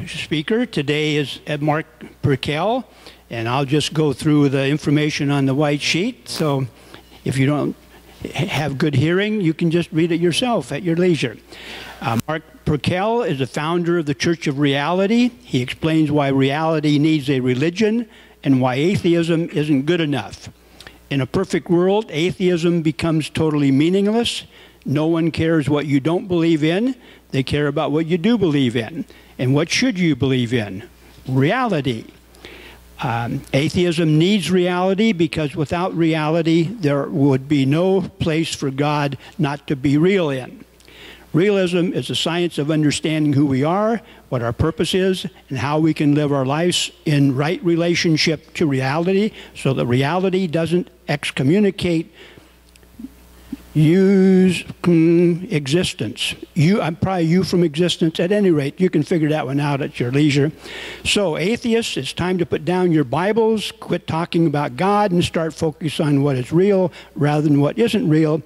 speaker today is Marc Perkel, and I'll just go through the information on the white sheet. So if you don't have good hearing, you can just read it yourself at your leisure. Marc Perkel is the founder of the Church of Reality. He explains why reality needs a religion and why atheism isn't good enough. In a perfect world, atheism becomes totally meaningless. No one cares what you don't believe in. They care about what you do believe in. And what should you believe in? Reality. Atheism needs reality because without reality, there would be no place for God not to be real in. Realism is the science of understanding who we are, what our purpose is, and how we can live our lives in right relationship to reality so that reality doesn't excommunicate existence. I'm probably you from existence at any rate. You can figure that one out at your leisure. So atheists, it's time to put down your Bibles, quit talking about God, and start focusing on what is real rather than what isn't real.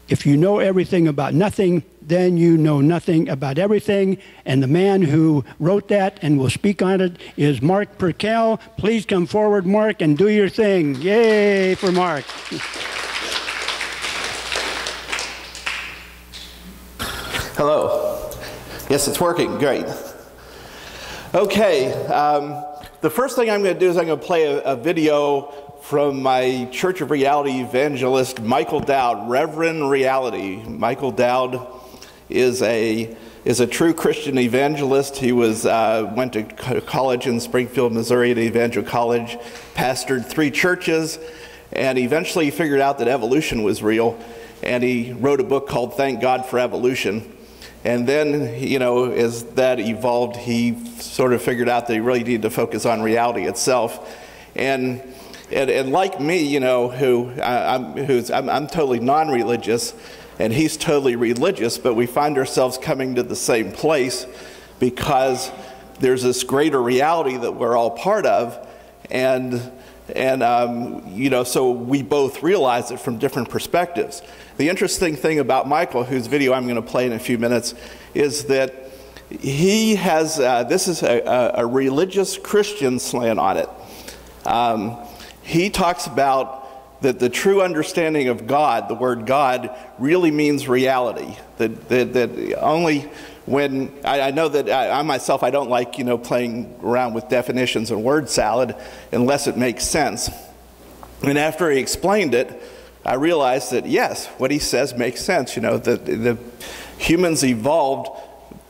If you know everything about nothing, then you know nothing about everything. And the man who wrote that and will speak on it is Marc Perkel. Please come forward, Marc, and do your thing. Yay for Marc. Hello. Yes, it's working. Great. Okay. The first thing I'm going to do is I'm going to play a video from my Church of Reality evangelist, Michael Dowd, Reverend Reality. Michael Dowd is a true Christian evangelist. He went to college in Springfield, Missouri at Evangel College, pastored 3 churches, and eventually he figured out that evolution was real, and he wrote a book called Thank God for Evolution. And then, you know, as that evolved, he sort of figured out that he really needed to focus on reality itself. And like me, you know, I'm totally non-religious, and he's totally religious, but we find ourselves coming to the same place because there's this greater reality that we're all part of, and you know, so we both realize it from different perspectives. The interesting thing about Michael, whose video I'm going to play in a few minutes, is that he has, this is a religious Christian slant on it. He talks about that the true understanding of God, the word God, really means reality. That only when, I know that I myself, I don't like, you know, playing around with definitions and word salad unless it makes sense. And after he explained it, I realized that yes, what he says makes sense. You know, the humans evolved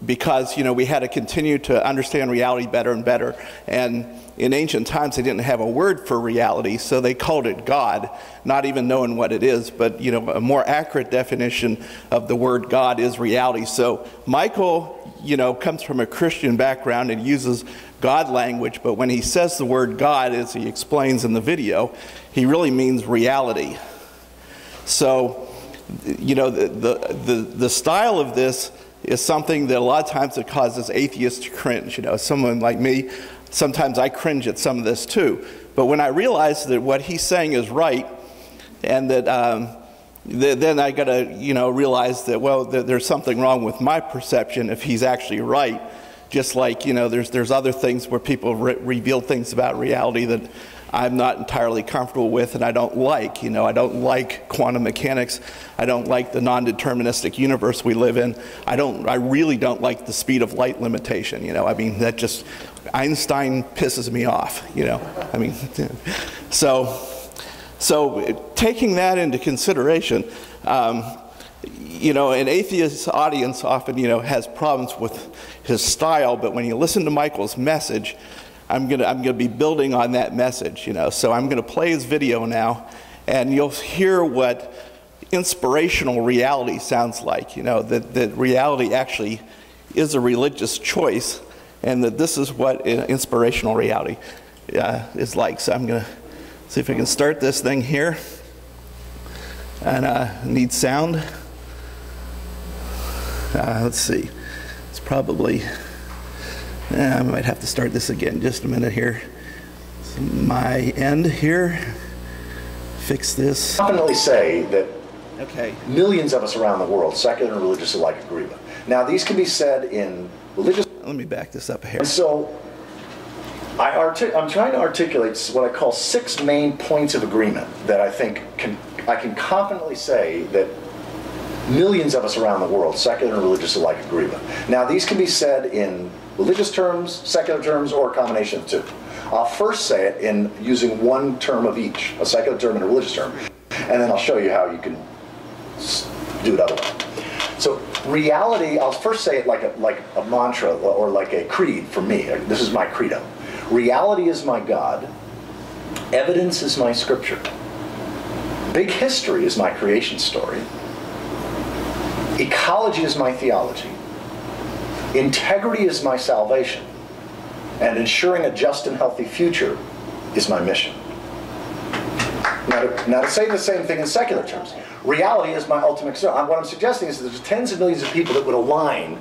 because, you know, we had to continue to understand reality better and better. And in ancient times, they didn't have a word for reality, so they called it God, not even knowing what it is. But, you know, a more accurate definition of the word God is reality. So Michael, you know, comes from a Christian background and uses God language, but when he says the word God, as he explains in the video, he really means reality. So, you know, the style of this is something that a lot of times it causes atheists to cringe. You know, someone like me, sometimes I cringe at some of this too. But when I realize that what he's saying is right, and that then I got to, you know, realize that, well, there's something wrong with my perception if he's actually right. Just like, you know, there's other things where people reveal things about reality that I'm not entirely comfortable with and I don't like. You know, I don't like quantum mechanics. I don't like the non-deterministic universe we live in. I really don't like the speed of light limitation. You know, I mean, that just, Einstein pisses me off, you know. I mean, so taking that into consideration, you know, an atheist audience often, you know, has problems with his style, but when you listen to Michael's message, I'm gonna be building on that message, you know. So I'm gonna play his video now, and you'll hear what inspirational reality sounds like. You know, that reality actually is a religious choice, and that this is what inspirational reality is like. So I'm gonna see if I can start this thing here, and need sound. Let's see. It's probably. I might have to start this again. Just a minute here. So my end here. Fix this. Confidently say that okay. Millions of us around the world, secular and religious alike, agree with. Now, these can be said in religious. let me back this up here. And so I'm trying to articulate what I call 6 main points of agreement that I think I can confidently say that millions of us around the world, secular and religious alike, agree with. Now, these can be said in religious terms, secular terms, or a combination of the two. I'll first say it in using one term of each, a secular term and a religious term, and then I'll show you how you can do it otherwise. So reality, I'll first say it like a mantra or like a creed for me. This is my credo. Reality is my God. Evidence is my scripture. Big history is my creation story. Ecology is my theology. Integrity is my salvation. And ensuring a just and healthy future is my mission. Now to say the same thing in secular terms, reality is my ultimate concern. What I'm suggesting is that there's tens of millions of people that would align,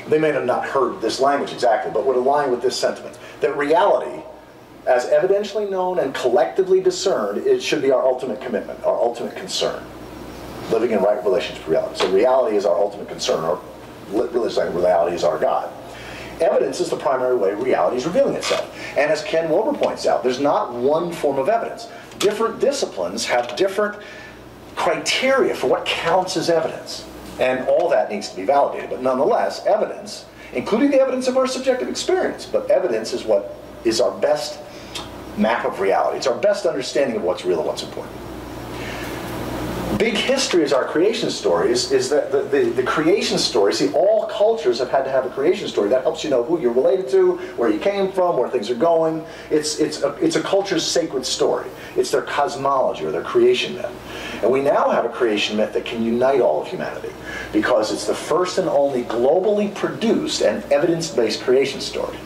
they may have not heard this language exactly, but would align with this sentiment, that reality, as evidentially known and collectively discerned, it should be our ultimate commitment, our ultimate concern. Living in right relationship with reality. So reality is our ultimate concern, or religious reality is our God. Evidence is the primary way reality is revealing itself. And as Ken Wilber points out, there's not one form of evidence. Different disciplines have different criteria for what counts as evidence. And all that needs to be validated. But nonetheless, evidence, including the evidence of our subjective experience, but evidence is what is our best map of reality. It's our best understanding of what's real and what's important. Big history is our creation story, is that the creation story. See, all cultures have had to have a creation story. That helps you know who you're related to, where you came from, where things are going. It's a culture's sacred story. It's their cosmology or their creation myth. And we now have a creation myth that can unite all of humanity because it's the first and only globally produced and evidence-based creation story.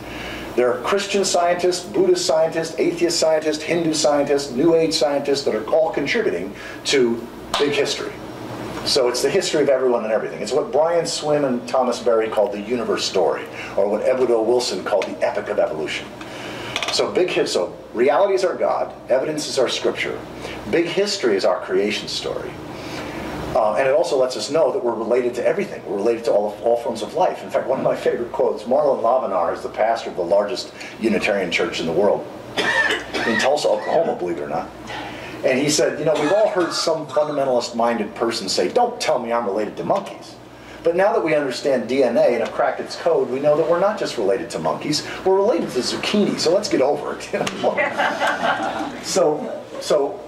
There are Christian scientists, Buddhist scientists, atheist scientists, Hindu scientists, New Age scientists that are all contributing to big history. So it's the history of everyone and everything. It's what Brian Swim and Thomas Berry called the universe story, or what Edward O. Wilson called the epic of evolution. So reality is our God, evidence is our scripture, big history is our creation story. And it also lets us know that we're related to everything. We're related to all forms of life. In fact, one of my favorite quotes, Marlon Lavenar is the pastor of the largest Unitarian church in the world, in Tulsa, Oklahoma, believe it or not. And he said, we've all heard some fundamentalist-minded person say, don't tell me I'm related to monkeys. But now that we understand DNA and have cracked its code, we know that we're not just related to monkeys, we're related to zucchini, so let's get over it. So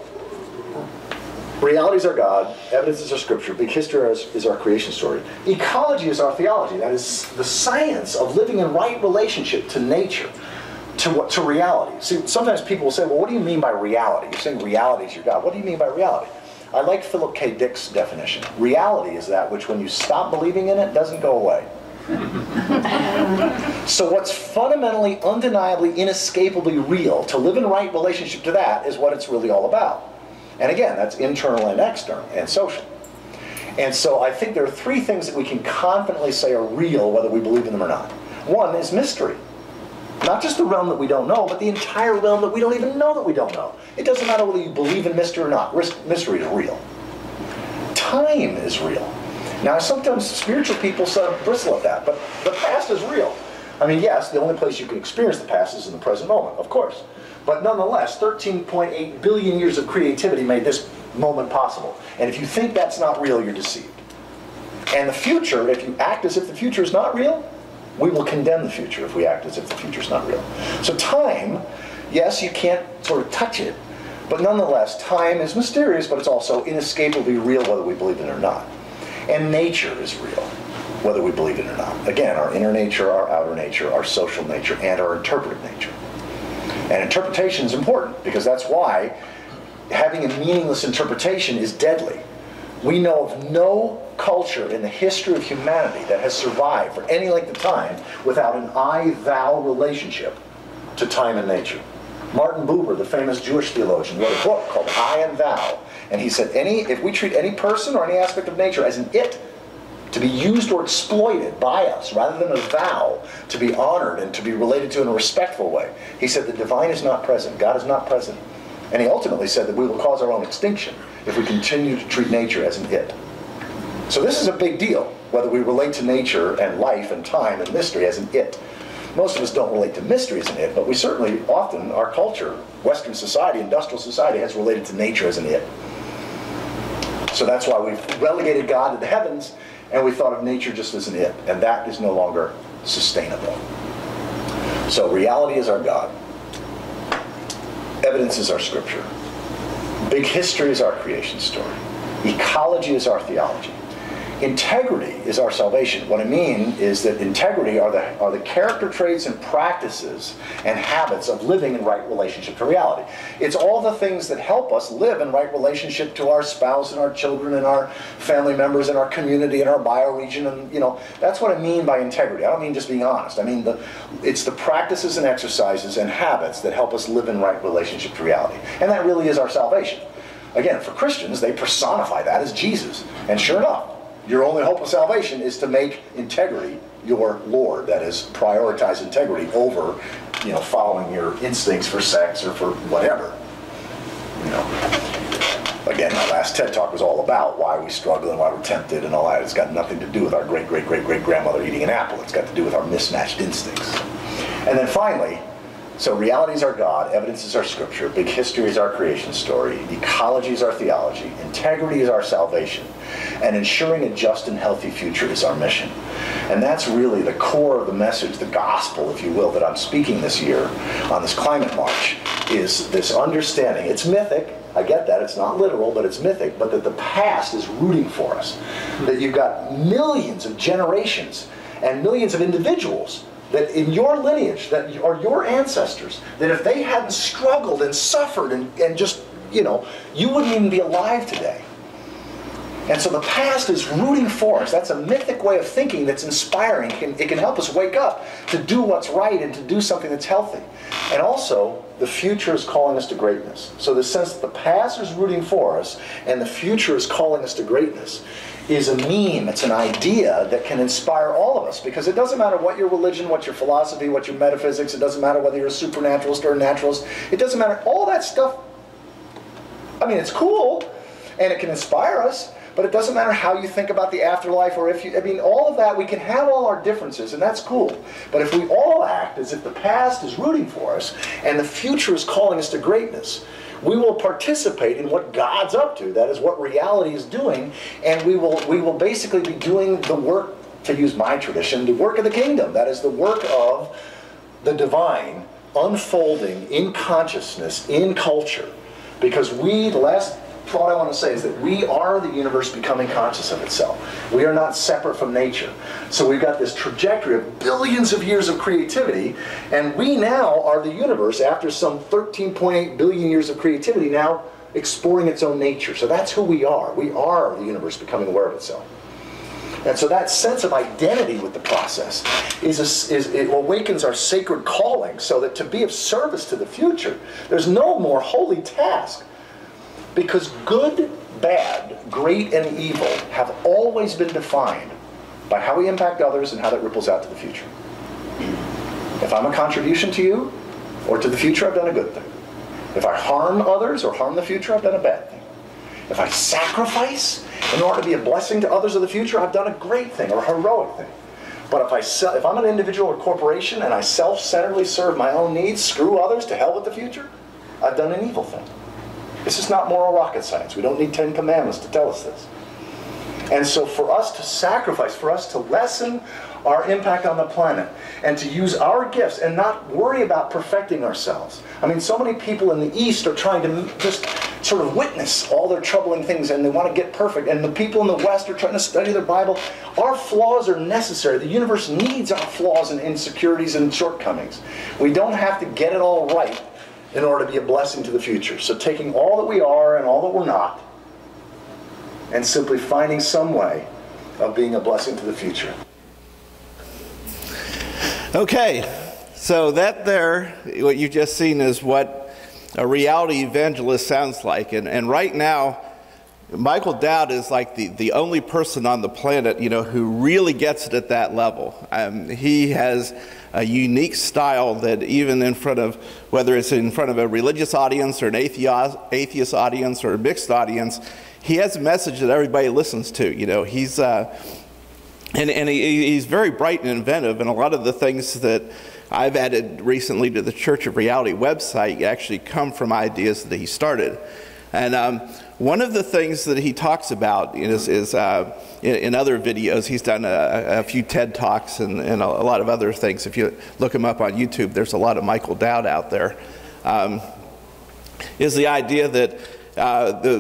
reality is our God, evidence is our scripture, big history is our creation story. Ecology is our theology, that is the science of living in right relationship to nature. To reality. See, sometimes people will say, well, what do you mean by reality? You're saying reality is your God. What do you mean by reality? I like Philip K. Dick's definition. Reality is that which, when you stop believing in it, doesn't go away. So what's fundamentally, undeniably, inescapably real, to live in right relationship to that, is what it's really all about. And again, that's internal and external and social. And so I think there are 3 things that we can confidently say are real, whether we believe in them or not. One is mystery. Not just the realm that we don't know, but the entire realm that we don't even know that we don't know. It doesn't matter whether you believe in mystery or not. Mystery is real. Time is real. Now, sometimes spiritual people sort of bristle at that, but the past is real. I mean, yes, the only place you can experience the past is in the present moment, of course. But nonetheless, 13.8 billion years of creativity made this moment possible. And if you think that's not real, you're deceived. And the future, if you act as if the future is not real, we will condemn the future if we act as if the future is not real. So time, yes, you can't sort of touch it, but nonetheless, time is mysterious, but it's also inescapably real whether we believe in it or not. And nature is real, whether we believe in it or not. Again, our inner nature, our outer nature, our social nature, and our interpretive nature. And interpretation is important, because that's why having a meaningless interpretation is deadly. We know of no culture in the history of humanity that has survived for any length of time without an I-thou relationship to time and nature. Martin Buber, the famous Jewish theologian, wrote a book called I and Thou. And he said, if we treat any person or any aspect of nature as an it, to be used or exploited by us, rather than a thou, to be honored and to be related to in a respectful way, he said the divine is not present, God is not present. And he ultimately said that we will cause our own extinction if we continue to treat nature as an it. So this is a big deal, whether we relate to nature and life and time and mystery as an it. Most of us don't relate to mystery as an it, but we certainly often, our culture, Western society, industrial society, has related to nature as an it. So that's why we've relegated God to the heavens, and we thought of nature just as an it, and that is no longer sustainable. So reality is our God. Evidence is our scripture. Big history is our creation story. Ecology is our theology. Integrity is our salvation. What I mean is that integrity are the character traits and practices and habits of living in right relationship to reality. It's all the things that help us live in right relationship to our spouse and our children and our family members and our community and our bioregion, and that's what I mean by integrity. I don't mean just being honest. I mean it's the practices and exercises and habits that help us live in right relationship to reality. And that really is our salvation. Again, for Christians, they personify that as Jesus. And sure enough, your only hope of salvation is to make integrity your Lord. That is, prioritize integrity over, following your instincts for sex or for whatever. Again, my last TED Talk was all about why we struggle and why we're tempted and all that. It's got nothing to do with our great-great-great-great-grandmother eating an apple. It's got to do with our mismatched instincts. And then finally, so reality is our God, evidence is our scripture, big history is our creation story, ecology is our theology, integrity is our salvation, and ensuring a just and healthy future is our mission. And that's really the core of the message, the gospel, if you will, that I'm speaking this year on this climate march, is this understanding. It's mythic, I get that, it's not literal, but it's mythic, but that the past is rooting for us. That you've got millions of generations and millions of individuals that in your lineage, that are your ancestors, that if they hadn't struggled and suffered and just, you wouldn't even be alive today. And so the past is rooting for us. That's a mythic way of thinking that's inspiring. It can help us wake up to do what's right and to do something that's healthy. And also, the future is calling us to greatness. So the sense that the past is rooting for us and the future is calling us to greatness is a meme, it's an idea that can inspire all of us, because it doesn't matter what your religion, what your philosophy, what your metaphysics, it doesn't matter whether you're a supernaturalist or a naturalist, it doesn't matter, all that stuff, I mean, it's cool, and it can inspire us, but it doesn't matter how you think about the afterlife, or all of that, we can have all our differences, and that's cool, but if we all act as if the past is rooting for us, and the future is calling us to greatness, we will participate in what God's up to. That is what reality is doing, and we will basically be doing the work, to use my tradition, the work of the kingdom. That is the work of the divine unfolding in consciousness, in culture. Because the last thought I want to say is that we are the universe becoming conscious of itself. We are not separate from nature. So we've got this trajectory of billions of years of creativity, and we now are the universe, after some 13.8 billion years of creativity, now exploring its own nature. So that's who we are. We are the universe becoming aware of itself. And so that sense of identity with the process it awakens our sacred calling, so that to be of service to the future, there's no more holy task. Because good, bad, great, and evil have always been defined by how we impact others and how that ripples out to the future. If I'm a contribution to you or to the future, I've done a good thing. If I harm others or harm the future, I've done a bad thing. If I sacrifice in order to be a blessing to others of the future, I've done a great thing or a heroic thing. But if I'm an individual or corporation and I self-centeredly serve my own needs, screw others, to hell with the future, I've done an evil thing. This is not moral rocket science. We don't need 10 commandments to tell us this. And so for us to sacrifice, for us to lessen our impact on the planet, and to use our gifts and not worry about perfecting ourselves. I mean, so many people in the East are trying to just sort of witness all their troubling things, and they want to get perfect. And the people in the West are trying to study their Bible. Our flaws are necessary. The universe needs our flaws and insecurities and shortcomings. We don't have to get it all right in order to be a blessing to the future. So taking all that we are and all that we're not, and simply finding some way of being a blessing to the future. Okay, so that there, what you've just seen is what a reality evangelist sounds like. And right now, Michael Dowd is like the only person on the planet, who really gets it at that level. He has a unique style that even in front of, whether it's in front of a religious audience or an atheist audience or a mixed audience, he has a message that everybody listens to. He's very bright and inventive, and a lot of the things that I've added recently to the Church of Reality website actually come from ideas that he started. And one of the things that he talks about is in other videos, he's done a few TED Talks and a lot of other things. If you look him up on YouTube, there's a lot of Michael Dowd out there. Is the idea that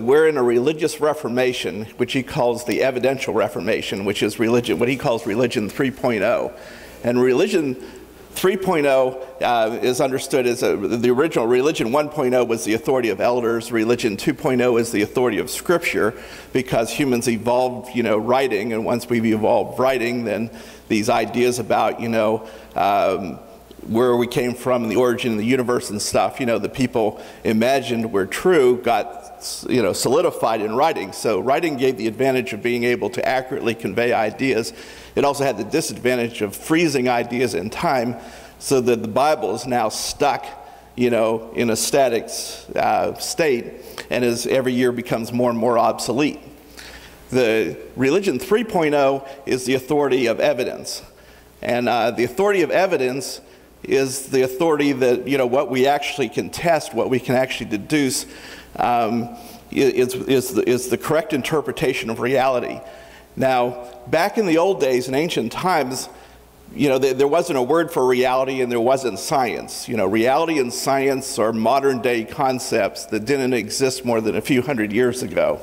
we're in a religious reformation, which he calls the evidential reformation, which is religion, what he calls religion 3.0. And religion 3.0 is understood as the original religion 1.0 was the authority of elders. Religion 2.0 is the authority of Scripture, because humans evolved, writing, and once we've evolved writing, then these ideas about, where we came from and the origin of the universe and stuff, the people imagined were true, got, solidified in writing. So writing gave the advantage of being able to accurately convey ideas. It also had the disadvantage of freezing ideas in time, so that the Bible is now stuck, in a static state, and as every year becomes more and more obsolete. The religion 3.0 is the authority of evidence. And the authority of evidence is the authority that, what we actually can test, what we can actually deduce, is the correct interpretation of reality. Now, back in the old days, in ancient times, there wasn't a word for reality and there wasn't science. Reality and science are modern day concepts that didn't exist more than a few hundred years ago.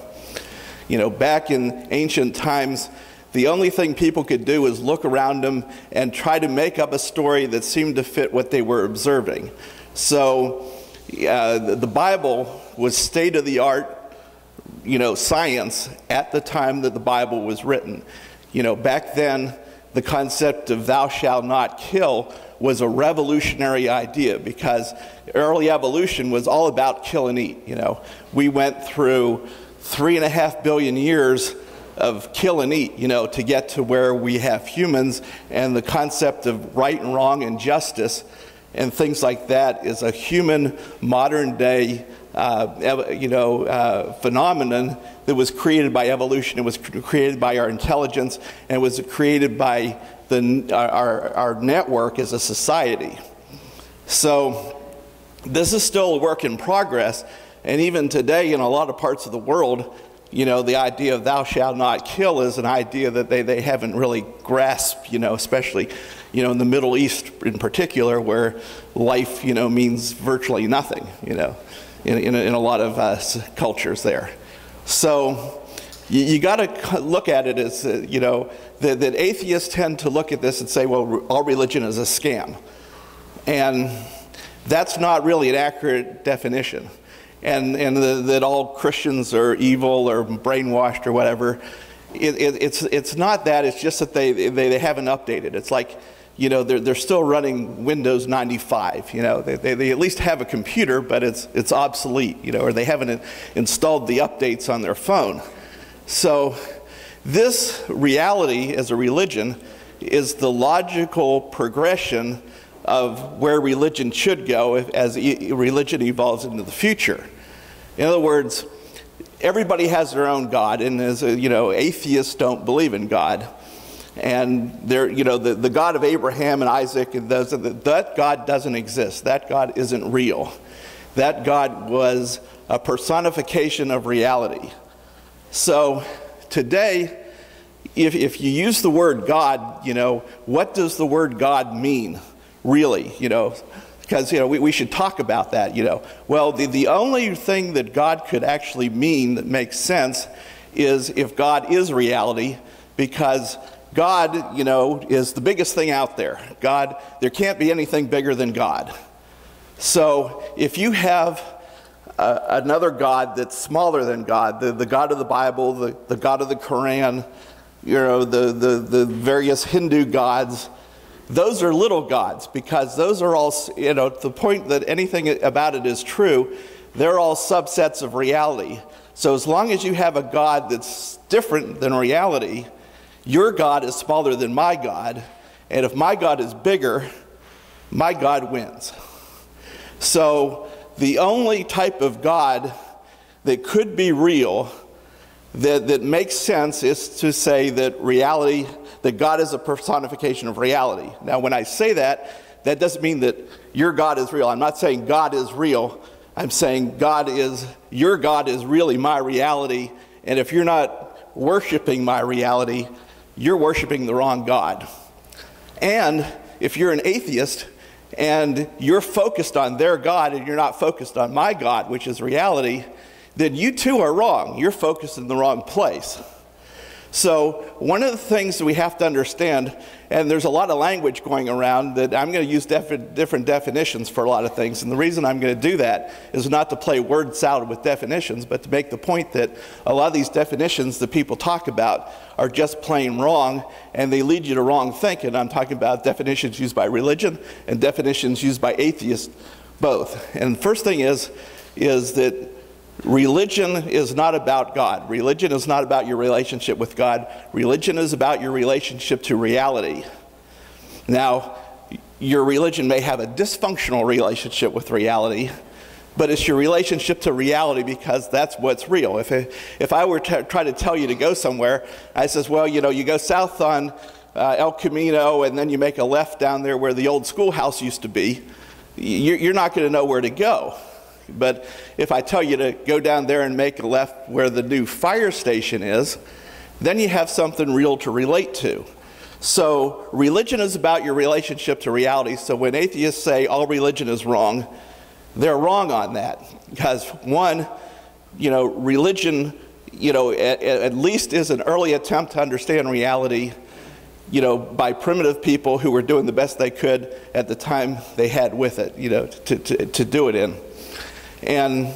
Back in ancient times, the only thing people could do was look around them and try to make up a story that seemed to fit what they were observing. So the Bible was state-of-the-art, science at the time that the Bible was written. Back then, the concept of thou shalt not kill was a revolutionary idea, because early evolution was all about kill and eat. We went through 3.5 billion years of kill and eat, to get to where we have humans, and the concept of right and wrong and justice and things like that is a human modern day phenomenon that was created by evolution. It was created by our intelligence, and it was created by our network as a society. So this is still a work in progress, and even today in a lot of parts of the world, the idea of thou shalt not kill is an idea that they haven't really grasped, especially, in the Middle East in particular, where life, means virtually nothing, in a lot of cultures there. So you got to look at it as, that atheists tend to look at this and say, well, all religion is a scam. And that's not really an accurate definition. And that all Christians are evil or brainwashed or whatever. It's not that. It's just that they haven't updated. It's like, they're still running Windows 95. They at least have a computer, but it's obsolete. Or they haven't installed the updates on their phone. So this reality as a religion is the logical progression of where religion should go as religion evolves into the future. In other words, everybody has their own God, and as atheists don't believe in God, and they're, the God of Abraham and Isaac, and that God doesn't exist. That God isn't real. That God was a personification of reality. So today, if you use the word God, what does the word God mean, really? Because, we should talk about that, Well, the only thing that God could actually mean that makes sense is if God is reality, because God, is the biggest thing out there. God, there can't be anything bigger than God. So if you have another God that's smaller than God, the God of the Bible, the God of the Quran, the various Hindu gods, those are little gods, because those are all, to the point that anything about it is true, they're all subsets of reality. So as long as you have a God that's different than reality, your God is smaller than my God, and if my God is bigger, my God wins. So the only type of God that could be real, that makes sense, is to say that reality, that God is a personification of reality. Now, when I say that, that doesn't mean that your God is real. I'm not saying God is real. I'm saying your God is really my reality, and if you're not worshiping my reality, you're worshiping the wrong God. And if you're an atheist and you're focused on their God and you're not focused on my God, which is reality, then you too are wrong. You're focused in the wrong place. So one of the things that we have to understand, and there's a lot of language going around that I'm going to use different definitions for a lot of things, and the reason I'm going to do that is not to play word salad with definitions, but to make the point that a lot of these definitions that people talk about are just plain wrong, and they lead you to wrong thinking. I'm talking about definitions used by religion and definitions used by atheists both. And the first thing is that religion is not about God. Religion is not about your relationship with God. Religion is about your relationship to reality. Now, your religion may have a dysfunctional relationship with reality, but it's your relationship to reality because that's what's real. If I were to try to tell you to go somewhere, I says, well, you know, you go south on El Camino and then you make a left down there where the old schoolhouse used to be, you're not going to know where to go. But if I tell you to go down there and make a left where the new fire station is, then you have something real to relate to. So religion is about your relationship to reality. So when atheists say all religion is wrong, they're wrong on that. Because one, you know, religion, you know, at least is an early attempt to understand reality, you know, by primitive people who were doing the best they could at the time they had with it, you know, to do it in. And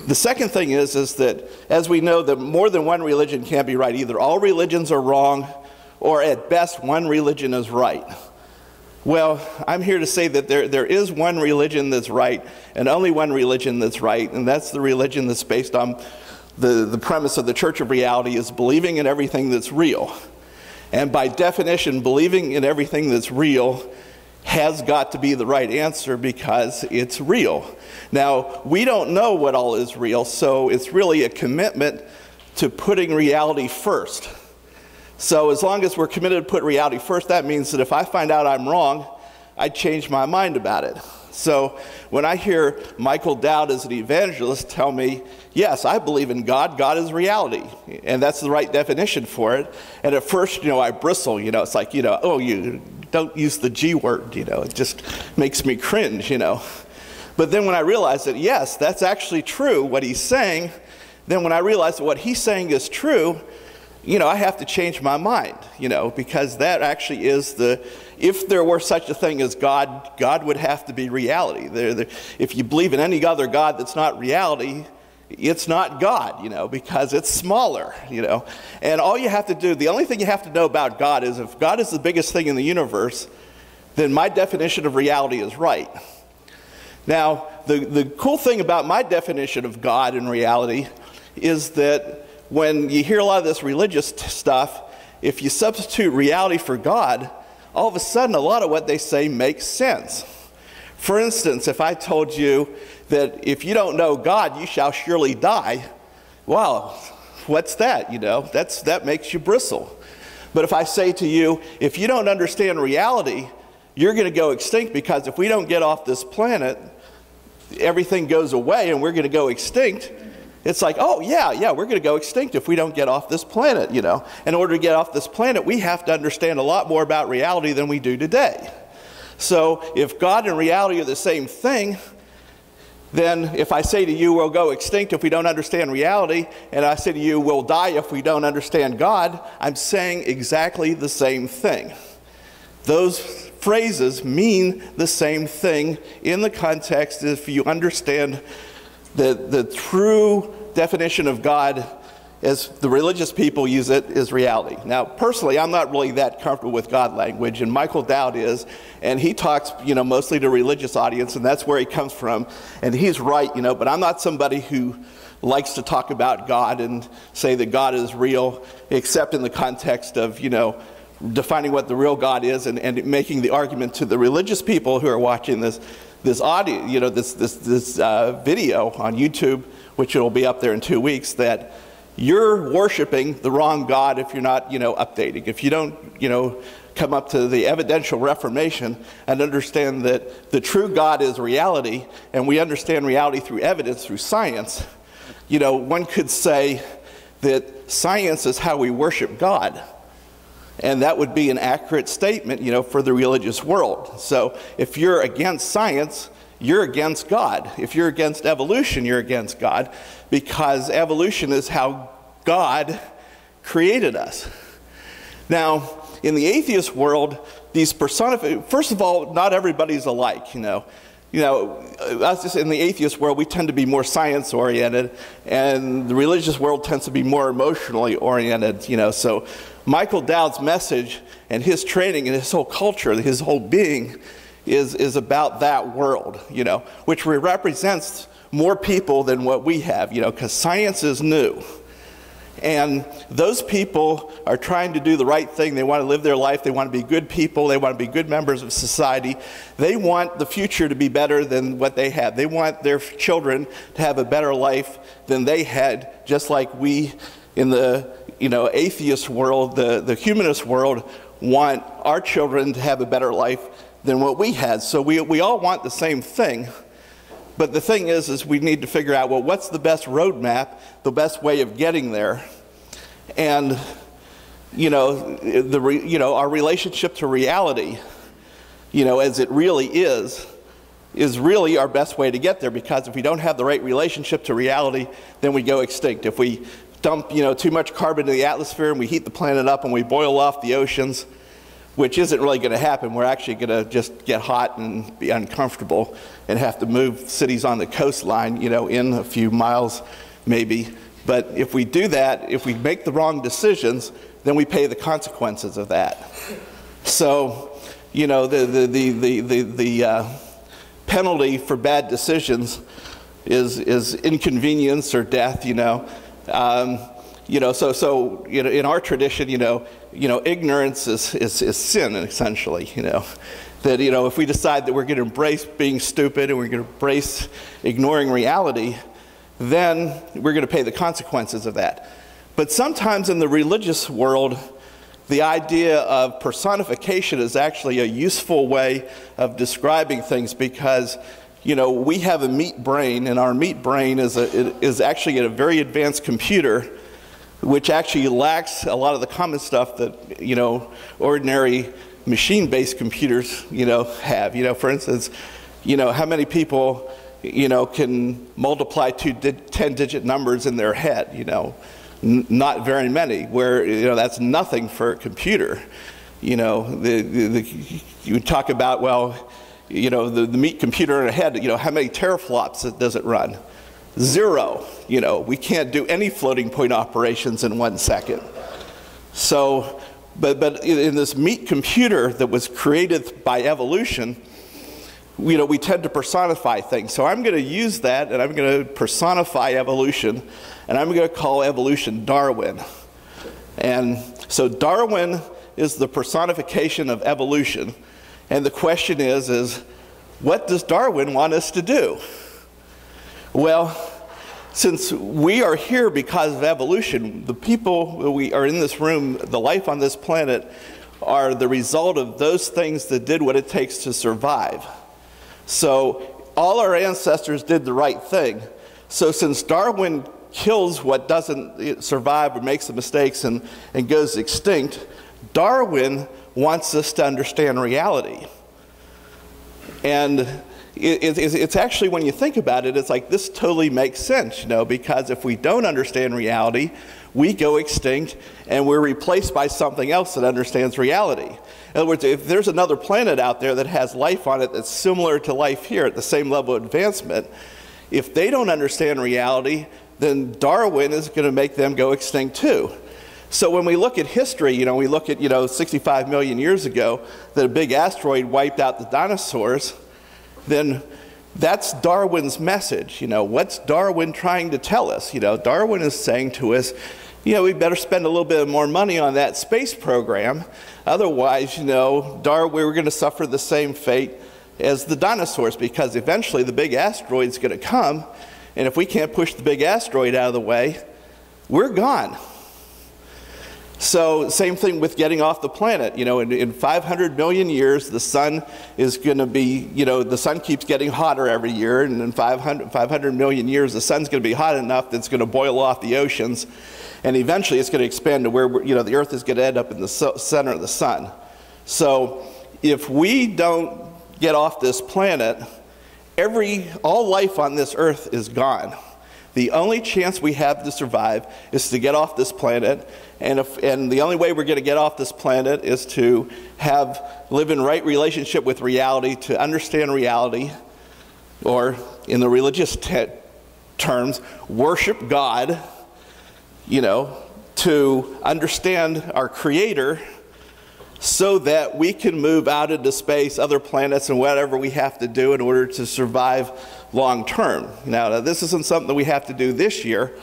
the second thing is that, as we know, that more than one religion can't be right. Either all religions are wrong, or at best, one religion is right. Well, I'm here to say that there is one religion that's right, and only one religion that's right, and that's the religion that's based on the premise of the Church of Reality is believing in everything that's real. And by definition, believing in everything that's real has got to be the right answer because it's real. Now, we don't know what all is real, so it's really a commitment to putting reality first. So as long as we're committed to put reality first, that means that if I find out I'm wrong, I change my mind about it. So when I hear Michael Dowd as an evangelist tell me, yes, I believe in God, God is reality, and that's the right definition for it. And at first, you know, I bristle, you know, it's like, you know, oh, you don't use the G word, you know, it just makes me cringe, you know. But then when I realize that, yes, that's actually true, what he's saying, then when I realize that what he's saying is true, you know, I have to change my mind, you know, because that actually is if there were such a thing as God, God would have to be reality. If you believe in any other God that's not reality, it's not God, you know, because it's smaller, you know. And all you have to do, the only thing you have to know about God is if God is the biggest thing in the universe, then my definition of reality is right. Now, the cool thing about my definition of God and reality is that when you hear a lot of this religious stuff, if you substitute reality for God, all of a sudden a lot of what they say makes sense. For instance, if I told you that if you don't know God, you shall surely die, well, what's that, you know? That makes you bristle. But if I say to you, if you don't understand reality, you're going to go extinct because if we don't get off this planet, everything goes away and we're going to go extinct. It's like, oh, yeah, we're going to go extinct if we don't get off this planet, you know. In order to get off this planet, we have to understand a lot more about reality than we do today. So if God and reality are the same thing, then if I say to you, we'll go extinct if we don't understand reality, and I say to you, we'll die if we don't understand God, I'm saying exactly the same thing. Those phrases mean the same thing in the context if you understand the true definition of God as the religious people use it is reality. Now, personally, I'm not really that comfortable with God language, and Michael Dowd is, and he talks, you know, mostly to a religious audience, and that's where he comes from, and he's right, you know, but I'm not somebody who likes to talk about God and say that God is real, except in the context of, you know, defining what the real God is and making the argument to the religious people who are watching this audio, you know, this video on YouTube, which will be up there in 2 weeks, that you're worshiping the wrong God if you're not, updating. If you don't, come up to the evidential reformation and understand that the true God is reality, and we understand reality through evidence, through science, one could say that science is how we worship God. And that would be an accurate statement, for the religious world. So if you're against science, you're against God. If you're against evolution, you're against God, because evolution is how God created us. Now, in the atheist world, these first of all, not everybody's alike, us just in the atheist world, we tend to be more science-oriented, and the religious world tends to be more emotionally oriented, So Michael Dowd's message and his training and his whole culture, his whole being, is about that world, which represents more people than what we have, because science is new. And those people are trying to do the right thing. They want to live their life. They want to be good people. They want to be good members of society. They want the future to be better than what they have. They want their children to have a better life than they had, just like we in the atheist world, the humanist world, want our children to have a better life than what we had. So we all want the same thing. But the thing is we need to figure out, well, what's the best roadmap, the best way of getting there? And, our relationship to reality, as it really is really our best way to get there, because if we don't have the right relationship to reality, then we go extinct. If we dump, too much carbon into the atmosphere and we heat the planet up and we boil off the oceans, which isn't really going to happen. We're actually going to just get hot and be uncomfortable and have to move cities on the coastline, in a few miles maybe. But if we do that, if we make the wrong decisions, then we pay the consequences of that. So, the penalty for bad decisions is inconvenience or death, in our tradition, ignorance is sin, essentially, that, if we decide that we're going to embrace being stupid and we're going to embrace ignoring reality, then we're going to pay the consequences of that. But sometimes in the religious world, the idea of personification is actually a useful way of describing things, because we have a meat brain, and our meat brain is actually a very advanced computer, which actually lacks a lot of the common stuff that, ordinary machine-based computers, have. For instance, how many people, can multiply two 10-digit numbers in their head, Not very many, where, that's nothing for a computer. You talk about, well, the meat computer in a head, how many teraflops does it run? 0. We can't do any floating point operations in 1 second. So, but in this meat computer that was created by evolution, we tend to personify things. So I'm going to use that, and I'm going to personify evolution, and I'm going to call evolution Darwin. And so Darwin is the personification of evolution. And the question is what does Darwin want us to do? Well, since we are here because of evolution, the people we are in this room, the life on this planet, are the result of those things that did what it takes to survive. So all our ancestors did the right thing. So since Darwin kills what doesn't survive or makes the mistakes and goes extinct, Darwin wants us to understand reality. And it's actually, when you think about it, it's like this totally makes sense, because if we don't understand reality, we go extinct and we're replaced by something else that understands reality. In other words, if there's another planet out there that has life on it that's similar to life here at the same level of advancement, if they don't understand reality, then Darwin is going to make them go extinct too. So when we look at history, we look at, 65 million years ago, that a big asteroid wiped out the dinosaurs, then that's Darwin's message. What's Darwin trying to tell us? Darwin is saying to us, we better spend a little bit more money on that space program. Otherwise, we're going to suffer the same fate as the dinosaurs, because eventually the big asteroid's going to come, and if we can't push the big asteroid out of the way, we're gone. So same thing with getting off the planet. You know, in 500 million years, the sun is going to be, you know, the sun keeps getting hotter every year, and in 500 million years, the sun's going to be hot enough that it's going to boil off the oceans, and eventually it's going to expand to where, you know, the Earth is going to end up in the center of the sun. So if we don't get off this planet, all life on this Earth is gone. The only chance we have to survive is to get off this planet, and the only way we're going to get off this planet is to live in right relationship with reality, to understand reality, or in the religious terms, worship God, you know, to understand our Creator, so that we can move out into space, other planets, and whatever we have to do in order to survive long term. Now, this isn't something that we have to do this year,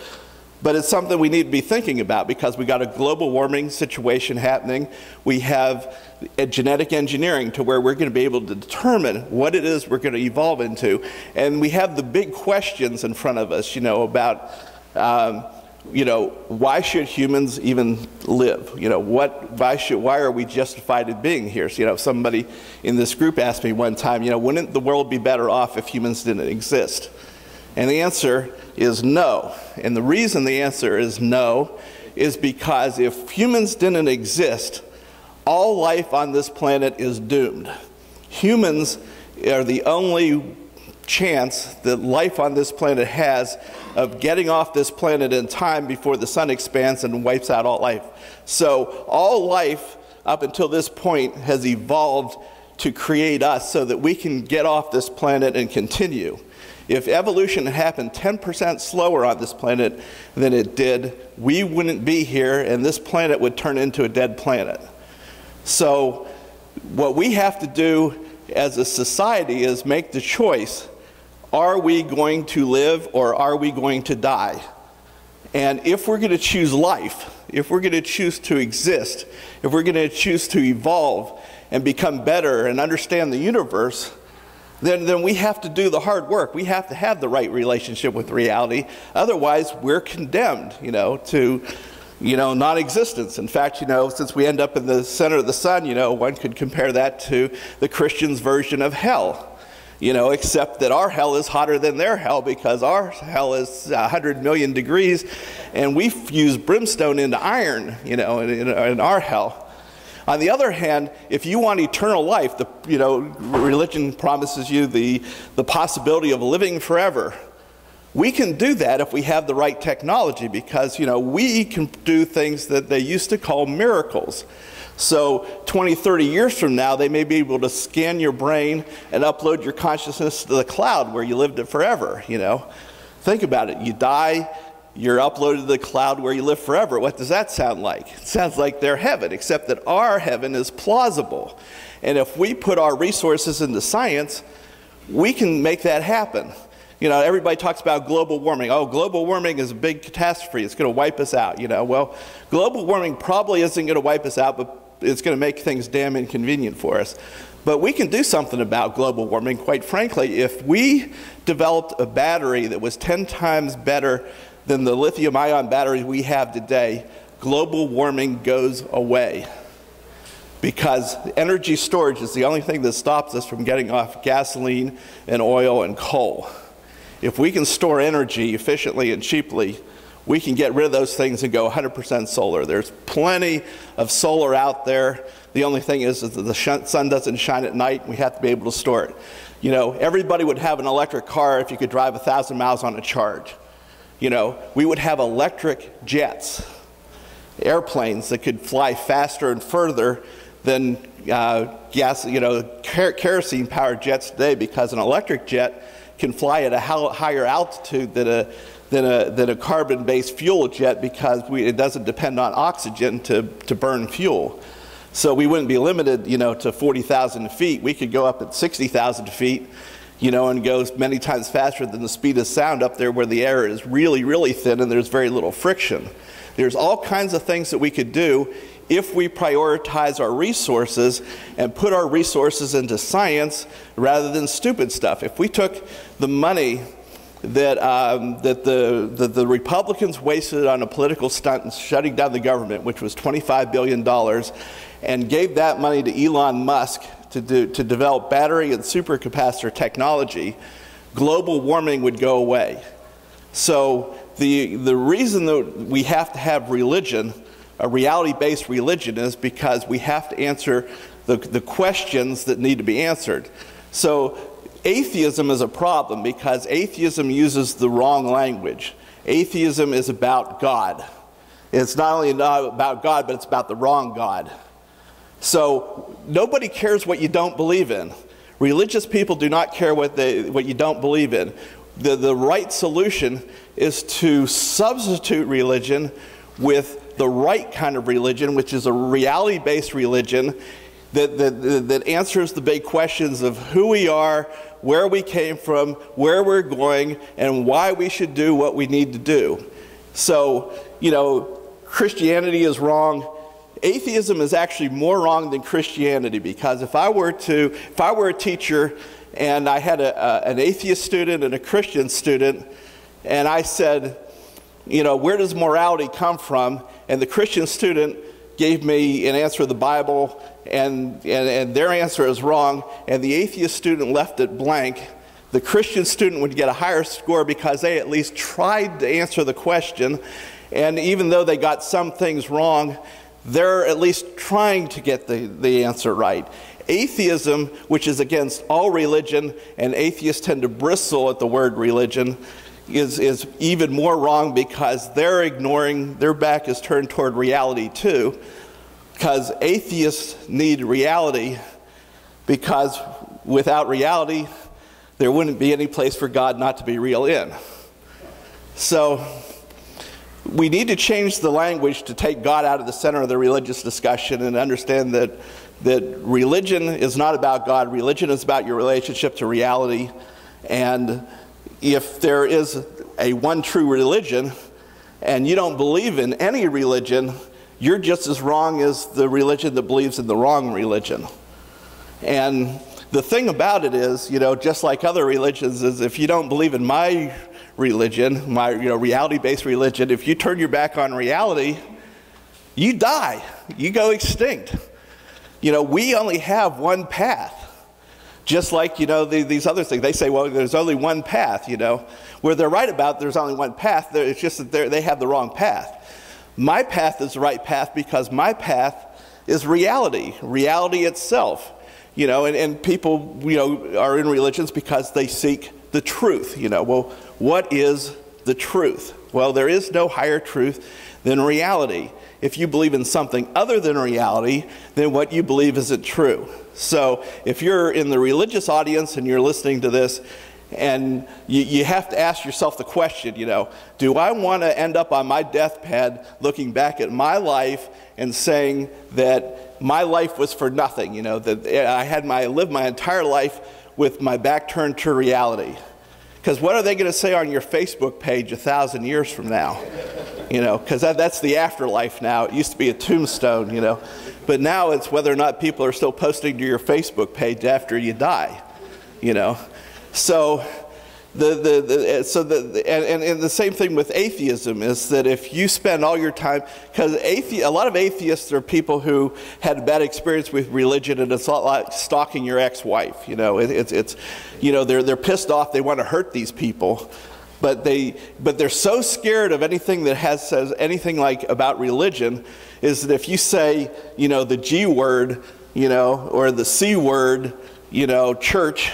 but it's something we need to be thinking about, because we got a global warming situation happening. We have a genetic engineering to where we're going to be able to determine what it is we're going to evolve into. And we have the big questions in front of us, you know, about you know, why should humans even live? You know, why are we justified in being here? So, you know, somebody in this group asked me one time, you know, wouldn't the world be better off if humans didn't exist? And the answer is no. And the reason the answer is no is because if humans didn't exist, all life on this planet is doomed. Humans are the only chance that life on this planet has of getting off this planet in time before the sun expands and wipes out all life. So all life up until this point has evolved to create us so that we can get off this planet and continue. If evolution had happened 10% slower on this planet than it did, we wouldn't be here, and this planet would turn into a dead planet. So what we have to do as a society is make the choice: are we going to live or are we going to die? And if we're going to choose life, if we're going to choose to exist, if we're going to choose to evolve and become better and understand the universe, then we have to do the hard work. We have to have the right relationship with reality. Otherwise, we're condemned, you know, to, you know, non-existence. In fact, you know, since we end up in the center of the sun, you know, one could compare that to the Christians' version of hell. You know, except that our hell is hotter than their hell, because our hell is 100 million degrees, and we fuse brimstone into iron, you know, in our hell. On the other hand, if you want eternal life, you know, religion promises you the possibility of living forever. We can do that if we have the right technology, because, you know, we can do things that they used to call miracles. So 20, 30 years from now, they may be able to scan your brain and upload your consciousness to the cloud where you lived it forever, you know. Think about it. You die, you're uploaded to the cloud where you live forever. What does that sound like? It sounds like their heaven, except that our heaven is plausible. And if we put our resources into science, we can make that happen. You know, everybody talks about global warming. Oh, global warming is a big catastrophe. It's going to wipe us out, you know. Well, global warming probably isn't going to wipe us out, but it's going to make things damn inconvenient for us. But we can do something about global warming, quite frankly. If we developed a battery that was 10 times better than the lithium-ion batteries we have today, global warming goes away. Because energy storage is the only thing that stops us from getting off gasoline and oil and coal. If we can store energy efficiently and cheaply, we can get rid of those things and go 100% solar. There's plenty of solar out there. The only thing is that the sun doesn't shine at night. We have to be able to store it. You know, everybody would have an electric car if you could drive 1,000 miles on a charge. You know, we would have electric jets, airplanes that could fly faster and further than kerosene-powered jets today, because an electric jet can fly at a higher altitude than a carbon-based fuel jet, because it doesn't depend on oxygen to burn fuel. So we wouldn't be limited, you know, to 40,000 feet. We could go up at 60,000 feet, you know, and go many times faster than the speed of sound up there where the air is really, really thin and there's very little friction. There's all kinds of things that we could do if we prioritize our resources and put our resources into science rather than stupid stuff. If we took the money that the Republicans wasted on a political stunt in shutting down the government, which was $25 billion, and gave that money to Elon Musk to develop battery and supercapacitor technology, global warming would go away. So the reason that we have to have religion, a reality-based religion, is because we have to answer the questions that need to be answered. So atheism is a problem because atheism uses the wrong language. Atheism is about God. It's not only about God, but it's about the wrong God. So nobody cares what you don't believe in. Religious people do not care what you don't believe in. The right solution is to substitute religion with the right kind of religion, which is a reality-based religion that answers the big questions of who we are, where we came from, where we're going, and why we should do what we need to do. So, you know, Christianity is wrong. Atheism is actually more wrong than Christianity, because if I were a teacher and I had an atheist student and a Christian student, and I said, you know, where does morality come from? And the Christian student gave me an answer of the Bible, and their answer is wrong, and the atheist student left it blank, the Christian student would get a higher score because they at least tried to answer the question, and even though they got some things wrong, they're at least trying to get the answer right. Atheism, which is against all religion, and atheists tend to bristle at the word religion, is even more wrong because they're ignoring, their back is turned toward reality too, because atheists need reality, because without reality, there wouldn't be any place for God not to be real in. So we need to change the language to take God out of the center of the religious discussion and understand that religion is not about God. Religion is about your relationship to reality. And if there is a one true religion and you don't believe in any religion, you're just as wrong as the religion that believes in the wrong religion. And the thing about it is, you know, just like other religions, is if you don't believe in my religion, my reality-based religion, if you turn your back on reality, you die. You go extinct. You know, we only have one path. Just like, you know, these other things. They say, well, there's only one path, you know. Where they're right about there's only one path, it's just that they have the wrong path. My path is the right path because my path is reality, reality itself. You know, and people, you know, are in religions because they seek the truth, you know. Well, what is the truth? Well, there is no higher truth than reality. If you believe in something other than reality, then what you believe isn't true. So if you're in the religious audience and you're listening to this, and you have to ask yourself the question, you know, do I want to end up on my deathbed looking back at my life and saying that my life was for nothing, you know, that I lived my entire life with my back turned to reality? Because what are they going to say on your Facebook page 1,000 years from now? You know, because that's the afterlife now. It used to be a tombstone, you know. But now it's whether or not people are still posting to your Facebook page after you die, you know. So the same thing with atheism is that if you spend all your time, because a lot of atheists are people who had a bad experience with religion, and it's a lot like stalking your ex-wife. You know, it's you know, they're pissed off, they want to hurt these people, but they're so scared of anything that says anything like about religion, is that if you say, you know, the G word, you know, or the C word, you know, church,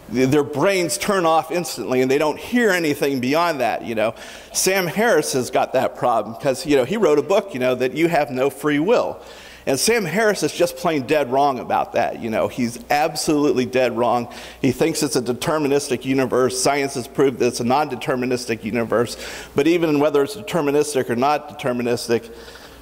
their brains turn off instantly and they don't hear anything beyond that, you know. Sam Harris has got that problem because, you know, he wrote a book, you know, that you have no free will. And Sam Harris is just plain dead wrong about that, you know. He's absolutely dead wrong. He thinks it's a deterministic universe. Science has proved that it's a non-deterministic universe. But even whether it's deterministic or not deterministic,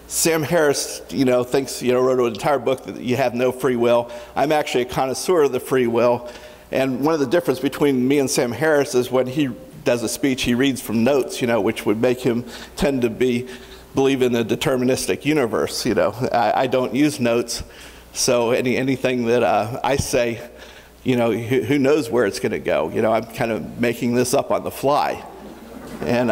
Sam Harris, you know, thinks, you know, wrote an entire book that you have no free will. I'm actually a connoisseur of the free will. And one of the differences between me and Sam Harris is when he does a speech, he reads from notes, you know, which would make him tend to believe in a deterministic universe, you know. I don't use notes, so anything that I say, you know, who knows where it's going to go? You know, I'm kind of making this up on the fly. And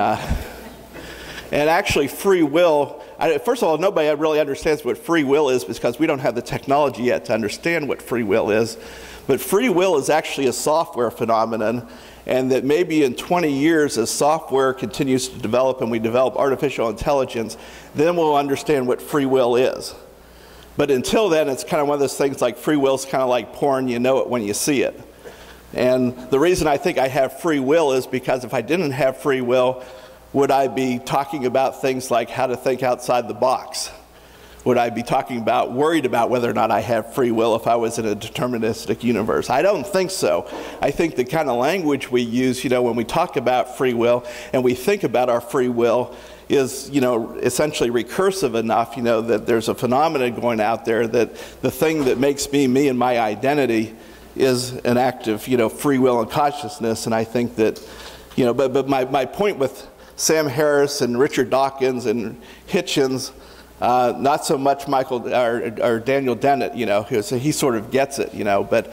actually free will, first of all, nobody really understands what free will is because we don't have the technology yet to understand what free will is. But free will is actually a software phenomenon, and that maybe in 20 years as software continues to develop and we develop artificial intelligence, then we'll understand what free will is. But until then, it's kind of one of those things like free will is kind of like porn, you know it when you see it. And the reason I think I have free will is because if I didn't have free will, would I be talking about things like how to think outside the box? Would I be worried about whether or not I have free will if I was in a deterministic universe? I don't think so. I think the kind of language we use, you know, when we talk about free will and we think about our free will is, you know, essentially recursive enough, you know, that there's a phenomenon going out there that the thing that makes me me and my identity is an act of, you know, free will and consciousness. And I think that, you know, but my point with Sam Harris and Richard Dawkins and Hitchens, not so much Michael or Daniel Dennett, you know, he sort of gets it, you know, but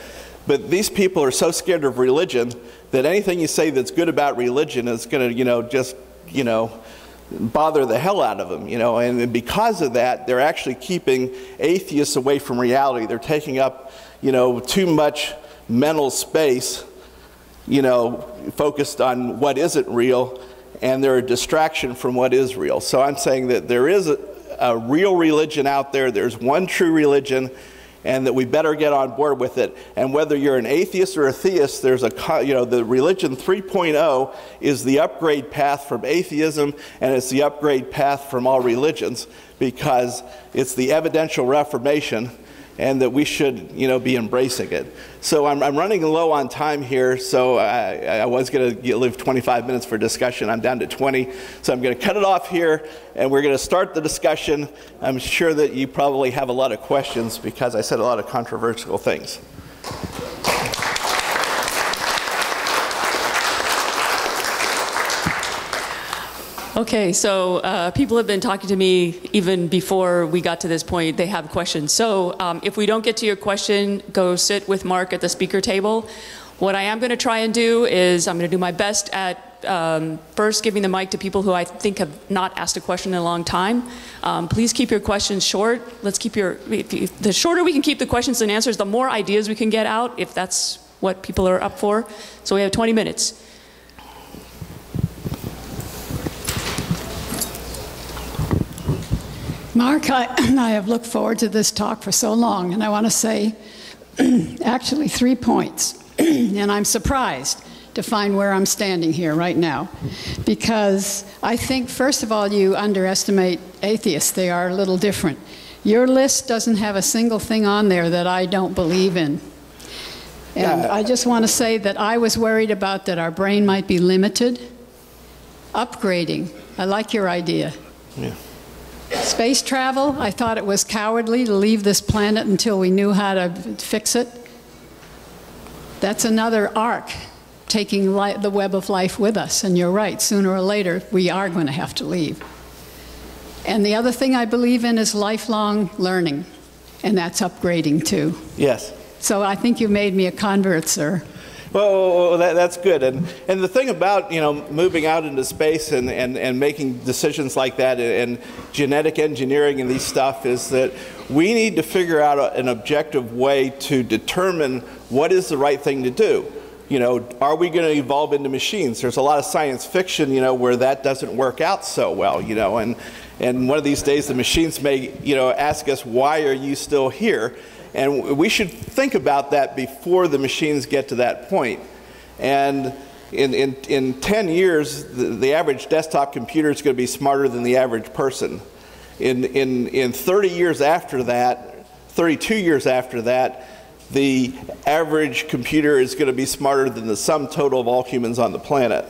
these people are so scared of religion that anything you say that's good about religion is going to, you know, just, you know, bother the hell out of them, you know, and because of that, they're actually keeping atheists away from reality. They're taking up, you know, too much mental space, you know, focused on what isn't real, and they're a distraction from what is real. So I'm saying that there is a real religion out there. There's one true religion, and that we better get on board with it. And whether you're an atheist or a theist, there's you know, the religion 3.0 is the upgrade path from atheism, and it's the upgrade path from all religions, because it's the evidential reformation, and that we should, you know, be embracing it. So I'm running low on time here, so I was going to leave 25 minutes for discussion. I'm down to 20, so I'm going to cut it off here, and we're going to start the discussion. I'm sure that you probably have a lot of questions because I said a lot of controversial things. Okay, so people have been talking to me even before we got to this point. They have questions. So if we don't get to your question, go sit with Mark at the speaker table. What I am going to try and do is I'm going to do my best at first giving the mic to people who I think have not asked a question in a long time. Please keep your questions short. Let's keep the shorter we can keep the questions and answers, the more ideas we can get out, if that's what people are up for. So we have 20 minutes. Mark, I have looked forward to this talk for so long, and I want to say actually 3 points. And I'm surprised to find where I'm standing here right now, because I think, first of all, you underestimate atheists. They are a little different. Your list doesn't have a single thing on there that I don't believe in. And I just want to say that I was worried about that our brain might be limited. Upgrading, I like your idea. Yeah. Space travel, I thought it was cowardly to leave this planet until we knew how to fix it. That's another arc, taking the web of life with us. And you're right, sooner or later, we are going to have to leave. And the other thing I believe in is lifelong learning, and that's upgrading too. Yes. So I think you made me a convert, sir. Well, that's good. And the thing about, you know, moving out into space and making decisions like that and genetic engineering and these stuff is that we need to figure out an objective way to determine what is the right thing to do. You know, are we going to evolve into machines? There's a lot of science fiction, you know, where that doesn't work out so well, you know, and one of these days the machines may, you know, ask us, why are you still here? And we should think about that before the machines get to that point. And in 10 years, the average desktop computer is going to be smarter than the average person. In 30 years after that, 32 years after that, the average computer is going to be smarter than the sum total of all humans on the planet.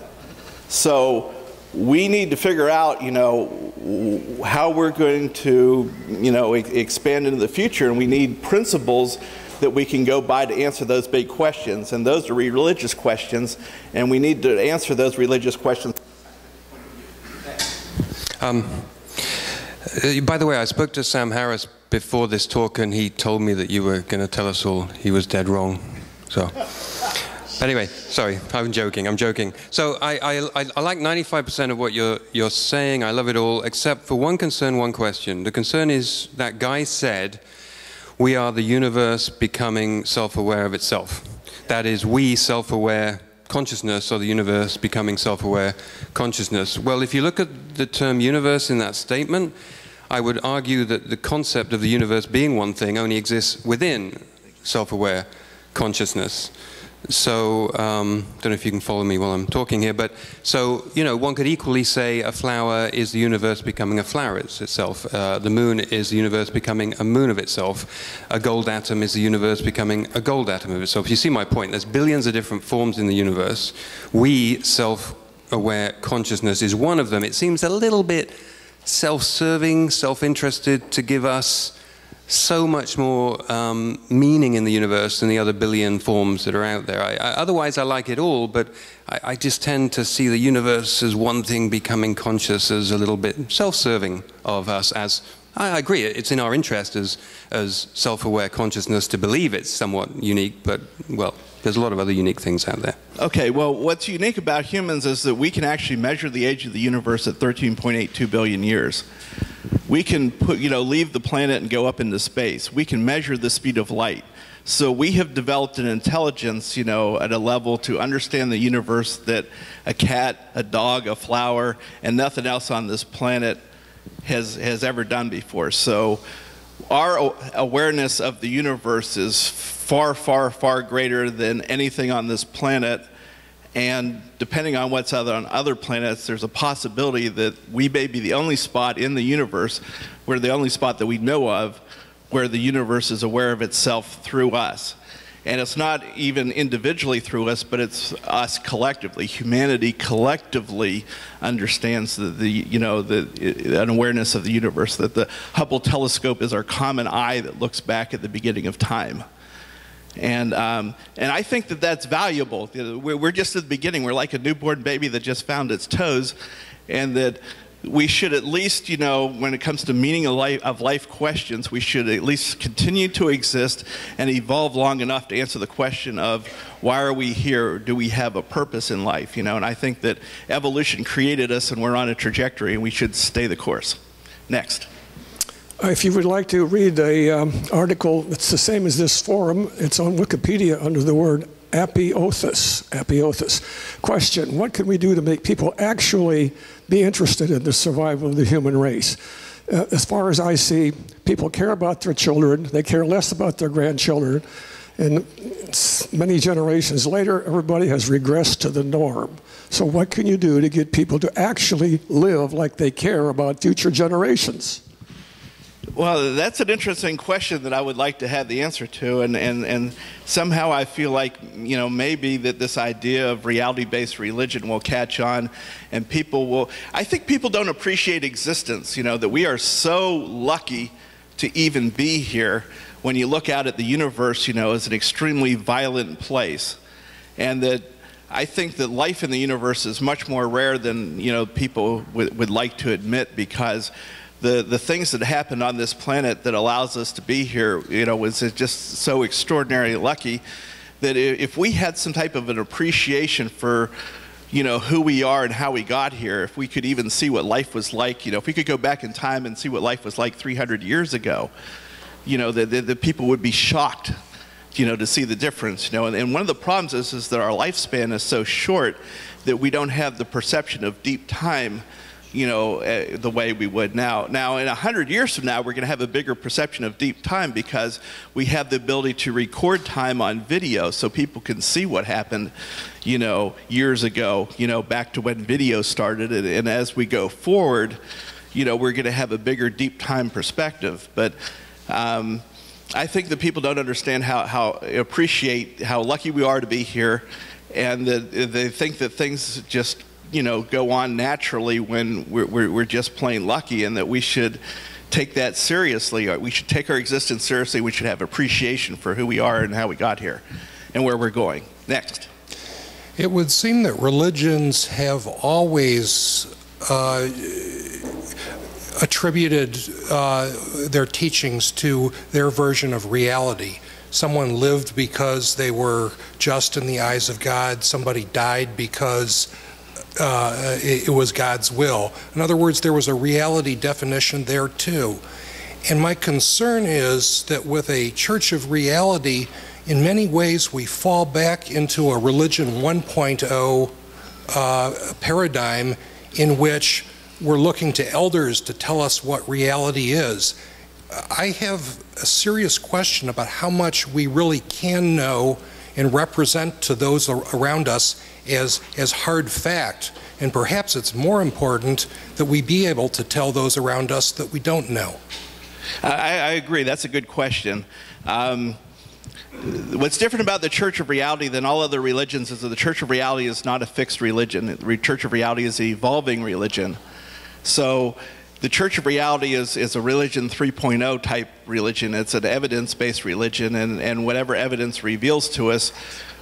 So we need to figure out, you know, how we're going to, you know, expand into the future, and we need principles that we can go by to answer those big questions, and those are religious questions, and we need to answer those religious questions. By the way, I spoke to Sam Harris before this talk, and he told me that you were going to tell us all he was dead wrong. So, anyway, sorry, I'm joking. So I like 95% of what you're saying. I love it all, except for one concern, one question. The concern is that guy said, we are the universe becoming self-aware of itself. That is, we self-aware consciousness, or the universe becoming self-aware consciousness. Well, if you look at the term universe in that statement, I would argue that the concept of the universe being one thing only exists within self-aware consciousness. So, don't know if you can follow me while I'm talking here, but so, you know, one could equally say a flower is the universe becoming a flower itself. The moon is the universe becoming a moon of itself. A gold atom is the universe becoming a gold atom of itself. You see my point. There's billions of different forms in the universe. We, self-aware consciousness, is one of them. It seems a little bit self-serving, self-interested to give us so much more meaning in the universe than the other billion forms that are out there. Otherwise, I like it all, but I just tend to see the universe as one thing becoming conscious as a little bit self-serving of us. As I agree, it's in our interest as self-aware consciousness to believe it's somewhat unique, but, well, there's a lot of other unique things out there. Okay, well, what's unique about humans is that we can actually measure the age of the universe at 13.82 billion years. We can leave the planet and go up into space. We can measure the speed of light. So we have developed an intelligence, at a level to understand the universe that a cat, a dog, a flower, and nothing else on this planet has ever done before. So our awareness of the universe is far, far, far greater than anything on this planet. And depending on what's on other planets, there's a possibility that we may be the only spot in the universe, we're the only spot that we know of, where the universe is aware of itself through us. And it's not even individually through us, but it's us collectively. Humanity collectively understands an awareness of the universe, that the Hubble telescope is our common eye that looks back at the beginning of time. And I think that that's valuable. We're just at the beginning. We're like a newborn baby that just found its toes, and that we should at least, when it comes to meaning of life questions, we should at least continue to exist and evolve long enough to answer the question of why are we here? Do we have a purpose in life? And I think that evolution created us, and we're on a trajectory, and we should stay the course. Next. If you would like to read an article that's the same as this forum, it's on Wikipedia under the word Atheism. Question: what can we do to make people actually be interested in the survival of the human race? As far as I see, people care about their children. They care less about their grandchildren. And many generations later, everybody has regressed to the norm. So what can you do to get people to actually live like they care about future generations? Well, that's an interesting question that I would like to have the answer to, and somehow I feel like, maybe that this idea of reality-based religion will catch on, and people will, I think people don't appreciate existence, that we are so lucky to even be here. When you look out at the universe, as an extremely violent place, and that I think that life in the universe is much more rare than, people would like to admit, because the things that happened on this planet that allows us to be here, was just so extraordinarily lucky that if we had some type of an appreciation for, who we are and how we got here, if we could even see what life was like, if we could go back in time and see what life was like 300 years ago, the people would be shocked, to see the difference, And one of the problems is that our lifespan is so short that we don't have the perception of deep time, the way we would now. Now, in 100 years from now, we're going to have a bigger perception of deep time because we have the ability to record time on video so people can see what happened, years ago, back to when video started. And as we go forward, we're going to have a bigger deep time perspective. But I think that people don't understand appreciate how lucky we are to be here, and that they think that things just go on naturally when we're just plain lucky, and that we should take that seriously. We should take our existence seriously. We should have appreciation for who we are and how we got here and where we're going. Next. It would seem that religions have always attributed their teachings to their version of reality. Someone lived because they were just in the eyes of God. Somebody died because it was God's will. In other words, there was a reality definition there too. And my concern is that with a church of reality, in many ways we fall back into a religion 1.0 paradigm in which we're looking to elders to tell us what reality is. I have a serious question about how much we really can know and represent to those around us as hard fact. And perhaps it's more important that we be able to tell those around us that we don't know. I agree. That's a good question. What's different about the Church of Reality than all other religions is that the Church of Reality is not a fixed religion. The Church of Reality is an evolving religion. So the Church of Reality is a religion 3.0 type religion. It's an evidence-based religion, and whatever evidence reveals to us,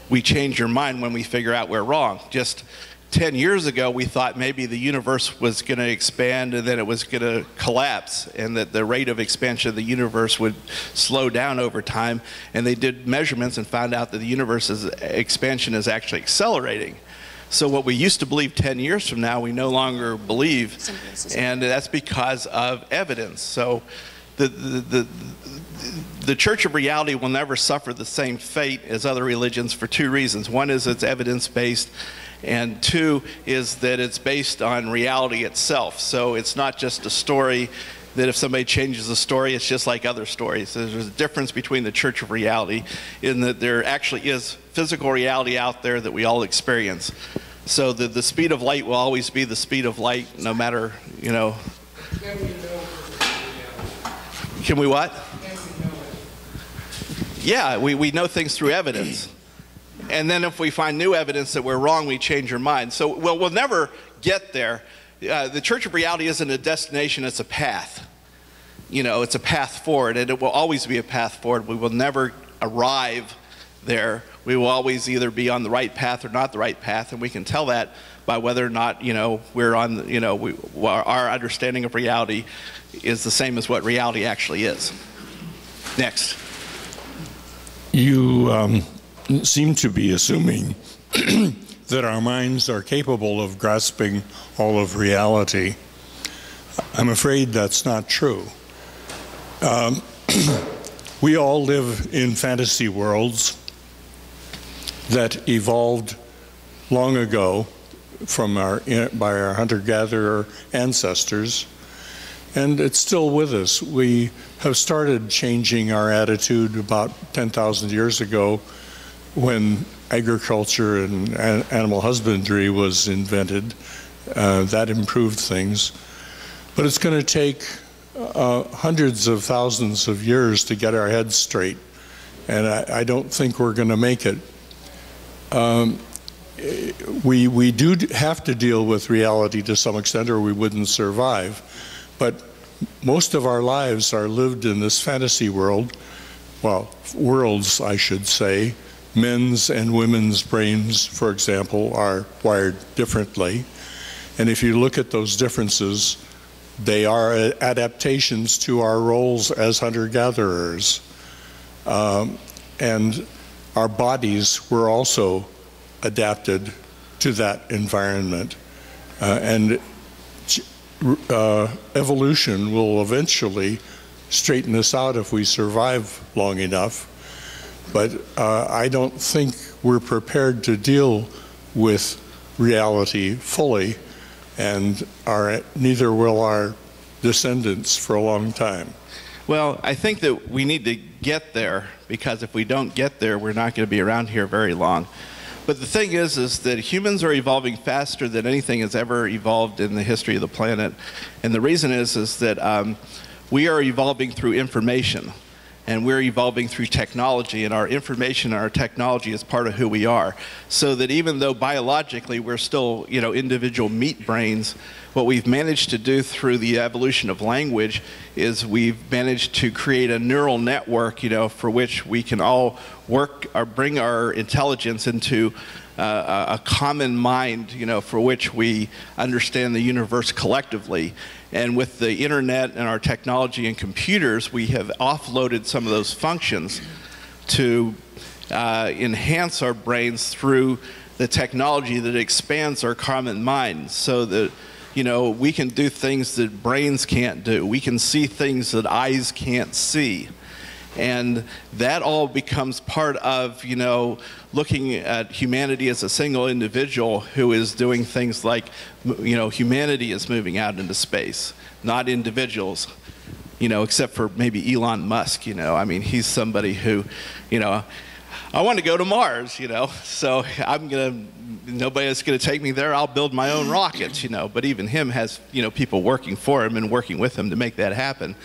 we change our mind when we figure out we're wrong. Just 10 years ago, we thought maybe the universe was going to expand and then it was going to collapse, and that the rate of expansion of the universe would slow down over time. And they did measurements and found out that the universe's expansion is actually accelerating. So what we used to believe 10 years from now, we no longer believe, and that's because of evidence. So the Church of Reality will never suffer the same fate as other religions for two reasons. One is it's evidence-based, and two is that it's based on reality itself. So it's not just a story that if somebody changes the story, it's just like other stories. There's a difference between the Church of Reality in that there actually is physical reality out there that we all experience. So the speed of light will always be the speed of light, no matter, you know. Can we know? Can we what? Can we know it? Yeah, we know things through evidence. And then if we find new evidence that we're wrong, we change our mind. So we'll never get there. The Church of Reality isn't a destination, it's a path. You know, it's a path forward, and it will always be a path forward. We will never arrive there. We will always either be on the right path or not the right path, and we can tell that by whether or not, you know, we're on, you know, our understanding of reality is the same as what reality actually is. Next. You seem to be assuming that our minds are capable of grasping all of reality. I'm afraid that's not true. We all live in fantasy worlds that evolved long ago from by our hunter-gatherer ancestors, and it's still with us. We have started changing our attitude about 10,000 years ago when agriculture and animal husbandry was invented. That improved things. But it's going to take hundreds of thousands of years to get our heads straight, and I don't think we're going to make it. We do have to deal with reality to some extent, or we wouldn't survive. But most of our lives are lived in this fantasy world, well, worlds, I should say. Men's and women's brains, for example, are wired differently. And if you look at those differences, they are adaptations to our roles as hunter-gatherers. And our bodies were also adapted to that environment. And evolution will eventually straighten us out if we survive long enough. But I don't think we're prepared to deal with reality fully, and neither will our descendants for a long time. Well, I think that we need to get there, because if we don't get there, we're not going to be around here very long. But the thing is that humans are evolving faster than anything has ever evolved in the history of the planet. And the reason is that we are evolving through information, and we're evolving through technology, and our information and our technology is part of who we are. So that even though biologically we're still, you know, individual meat brains, what we've managed to do through the evolution of language is we've managed to create a neural network, for which we can all work or bring our intelligence into a common mind, for which we understand the universe collectively. And with the internet and our technology and computers, we have offloaded some of those functions to enhance our brains through the technology that expands our common mind, so that we can do things that brains can't do. We can see things that eyes can't see. And that all becomes part of, looking at humanity as a single individual who is doing things like, humanity is moving out into space, not individuals, except for maybe Elon Musk, I mean, he's somebody who, I want to go to Mars, so nobody is going to take me there. I'll build my own rockets, but even him has, people working for him and working with him to make that happen.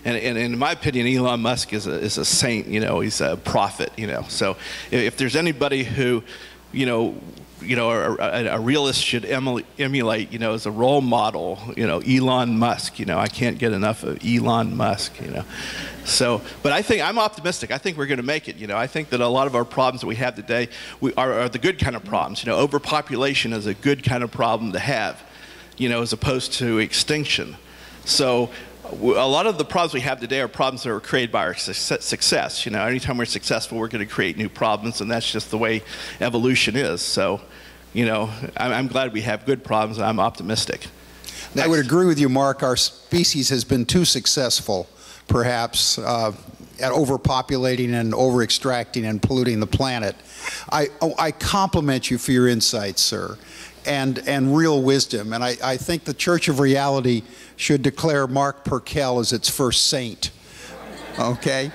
And in my opinion, Elon Musk is a saint, he's a prophet, So if there's anybody who, a realist should emulate, as a role model, Elon Musk, I can't get enough of Elon Musk, So, but I think I'm optimistic. I think we're going to make it. I think that a lot of our problems that we have today are the good kind of problems. Overpopulation is a good kind of problem to have, as opposed to extinction. So a lot of the problems we have today are problems that were created by our success. Anytime we're successful, we're going to create new problems, and that's just the way evolution is. So, I'm glad we have good problems, and I'm optimistic. Next. I would agree with you, Mark. Our species has been too successful, perhaps, at overpopulating and over-extracting and polluting the planet. I compliment you for your insights, sir, and real wisdom. And I think the Church of Reality should declare Marc Perkel as its first saint. Okay?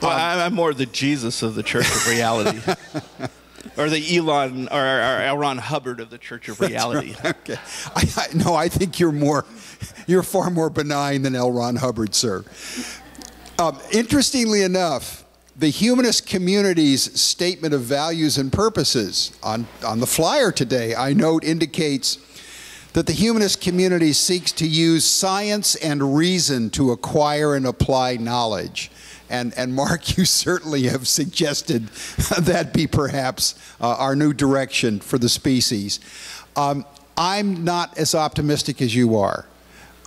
Well, I'm more the Jesus of the Church of Reality. Or the Elon, or L. Ron Hubbard of the Church of Reality. Right. Okay. No, I think you're far more benign than L. Ron Hubbard, sir. Interestingly enough, the humanist community's statement of values and purposes on the flyer today, I note, indicates that the humanist community seeks to use science and reason to acquire and apply knowledge. And Mark, you certainly have suggested that be perhaps our new direction for the species. I'm not as optimistic as you are.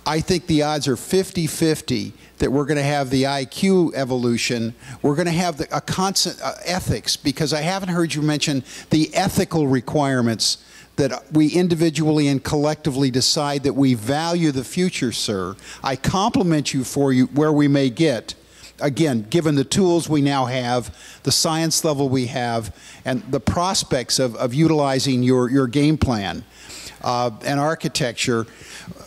I think the odds are 50-50 that we're going to have the IQ evolution. We're going to have a constant ethics, because I haven't heard you mention the ethical requirements that we individually and collectively decide that we value the future, sir. I compliment you for where we may get. Again, given the tools we now have, the science level we have, and the prospects of utilizing your game plan and architecture,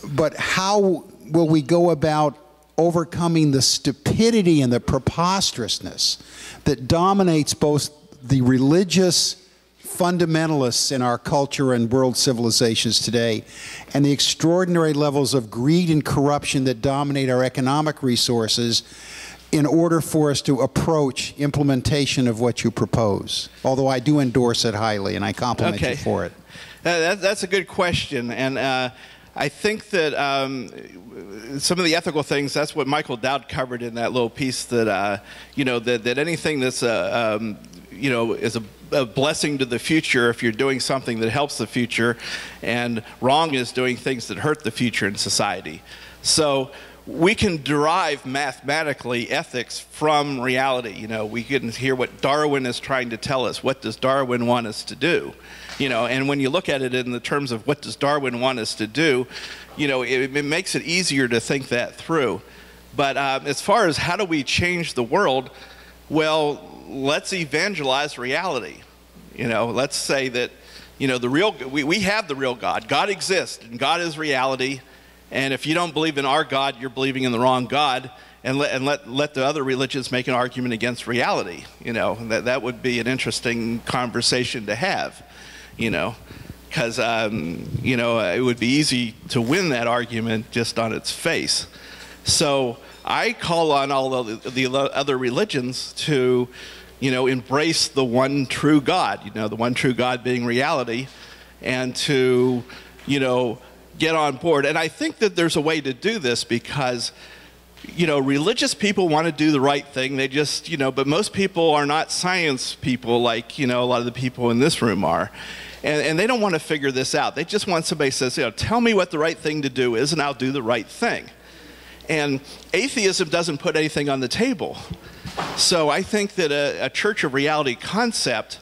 but how will we go about overcoming the stupidity and the preposterousness that dominates both the religious fundamentalists in our culture and world civilizations today, and the extraordinary levels of greed and corruption that dominate our economic resources, in order for us to approach implementation of what you propose? Although I do endorse it highly, and I compliment you for it. That's a good question, and I think that some of the ethical things, that's what Michael Dowd covered in that little piece, that that anything that's is a blessing to the future if you're doing something that helps the future, and wrong is doing things that hurt the future in society. So we can derive mathematically ethics from reality. We can hear what Darwin is trying to tell us. What does Darwin want us to do? And when you look at it in the terms of what does Darwin want us to do, it makes it easier to think that through. But as far as how do we change the world, well, let's evangelize reality. Let's say that, we have the real God. God exists, and God is reality. And if you don't believe in our God, you're believing in the wrong God, and let the other religions make an argument against reality. That would be an interesting conversation to have, because it would be easy to win that argument just on its face. So I call on all of the other religions to, embrace the one true God, the one true God being reality, and to, get on board. And I think that there's a way to do this because, you know, religious people want to do the right thing. They just, you know, but most people are not science people like, you know, a lot of the people in this room are. And they don't want to figure this out. They just want somebody who says, you know, tell me what the right thing to do is and I'll do the right thing. And atheism doesn't put anything on the table. So I think that a Church of Reality concept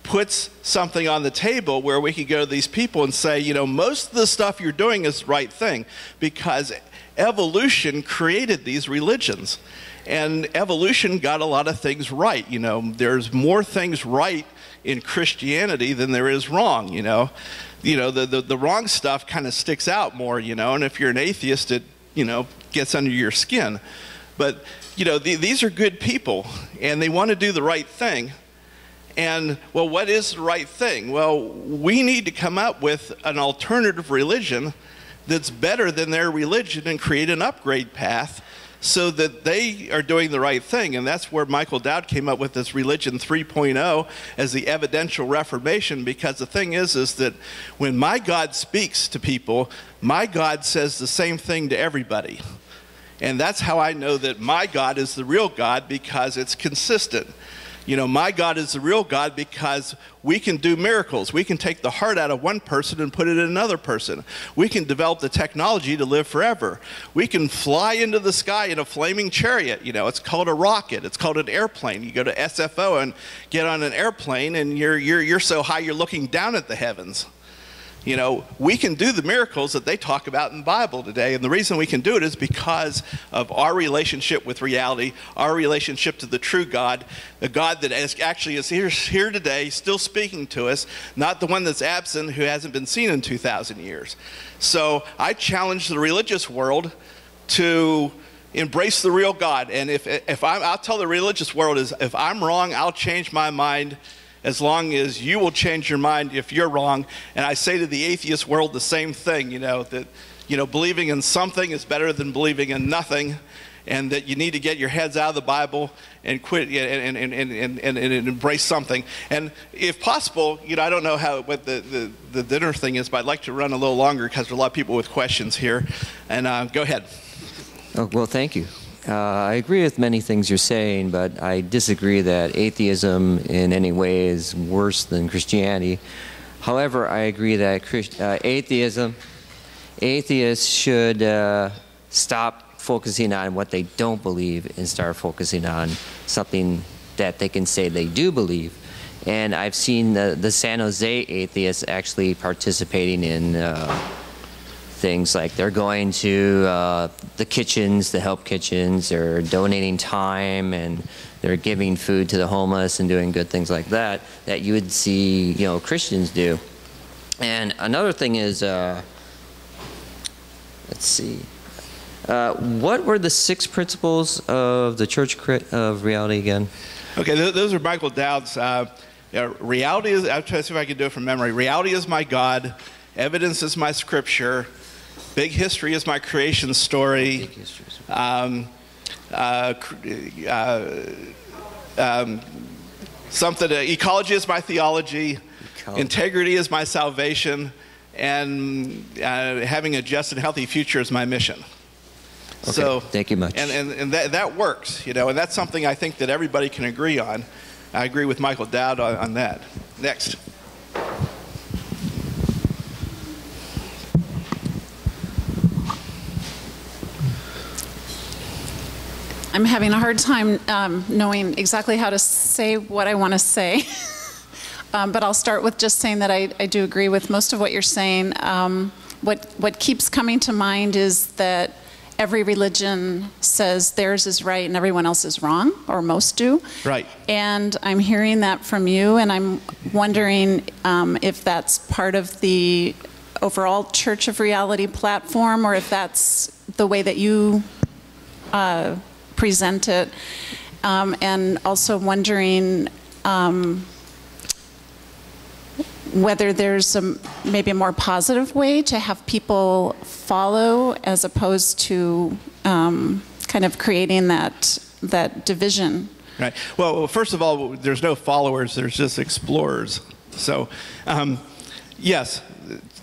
puts something on the table where we can go to these people and say, you know, most of the stuff you're doing is the right thing because evolution created these religions. And evolution got a lot of things right. You know, there's more things right in Christianity than there is wrong, you know. The wrong stuff kind of sticks out more, you know, and if you're an atheist, it, you know, gets under your skin. But, you know, these are good people, and they want to do the right thing. And, well, what is the right thing? Well, we need to come up with an alternative religion that's better than their religion and create an upgrade path so that they are doing the right thing. And that's where Michael Dowd came up with this Religion 3.0 as the evidential reformation, because the thing is that when my God speaks to people, my God says the same thing to everybody. And that's how I know that my God is the real God, because it's consistent. You know, my God is the real God because we can do miracles. We can take the heart out of one person and put it in another person. We can develop the technology to live forever. We can fly into the sky in a flaming chariot. You know, it's called a rocket. It's called an airplane. You go to SFO and get on an airplane, and you're so high you're looking down at the heavens. You know, we can do the miracles that they talk about in the Bible today, and the reason we can do it is because of our relationship with reality, our relationship to the true God, the God that actually is here today, still speaking to us, not the one that's absent who hasn't been seen in 2,000 years. So I challenge the religious world to embrace the real God, and I'll tell the religious world is if I'm wrong, I'll change my mind, as long as you will change your mind if you're wrong. And I say to the atheist world the same thing, you know, that, you know, believing in something is better than believing in nothing, and that you need to get your heads out of the Bible and quit and embrace something. And if possible, you know, I don't know what the dinner thing is, but I'd like to run a little longer because there are a lot of people with questions here. And go ahead. Oh, well, thank you. I agree with many things you're saying, but I disagree that atheism in any way is worse than Christianity. However, I agree that atheists should stop focusing on what they don't believe and start focusing on something that they can say they do believe. And I've seen the San Jose atheists actually participating in things like they're going to the kitchens, the help kitchens, they're donating time, and they're giving food to the homeless and doing good things like that you would see, you know, Christians do. And another thing is, let's see, what were the 6 principles of the Church of Reality again? Okay, those are Michael Dowd's. Reality is, I'll try to see if I can do it from memory. Reality is my God, evidence is my scripture, big history is my creation story. Ecology is my theology. Integrity is my salvation. And having a just and healthy future is my mission. Okay, so, thank you much. And that works, you know, and that's something I think that everybody can agree on. I agree with Michael Dowd on that. Next. I'm having a hard time knowing exactly how to say what I want to say. But I'll start with just saying that I do agree with most of what you're saying. What keeps coming to mind is that every religion says theirs is right and everyone else is wrong, or most do. Right. And I'm hearing that from you, and I'm wondering if that's part of the overall Church of Reality platform, or if that's the way that you present it, and also wondering whether there's maybe a more positive way to have people follow, as opposed to kind of creating that division. Right. Well, first of all, there's no followers, there's just explorers. So, yes,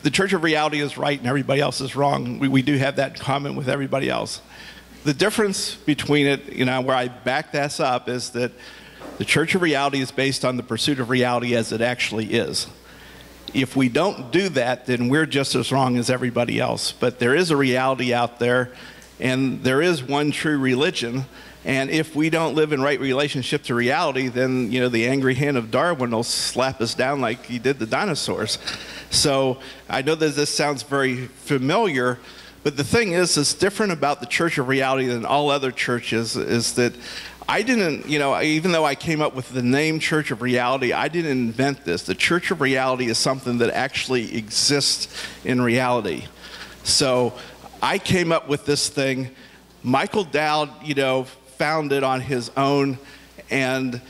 the Church of Reality is right and everybody else is wrong. We do have that in common with everybody else. The difference between it, where I back this up, is that the Church of Reality is based on the pursuit of reality as it actually is. If we don't do that, then we're just as wrong as everybody else. But there is a reality out there, and there is one true religion. And if we don't live in right relationship to reality, then the angry hand of Darwin will slap us down like he did the dinosaurs. So I know that this sounds very familiar, but the thing is, it's different about the Church of Reality than all other churches is that I didn't, even though I came up with the name Church of Reality, I didn't invent this. The Church of Reality is something that actually exists in reality. So I came up with this thing. Michael Dowd, found it on his own and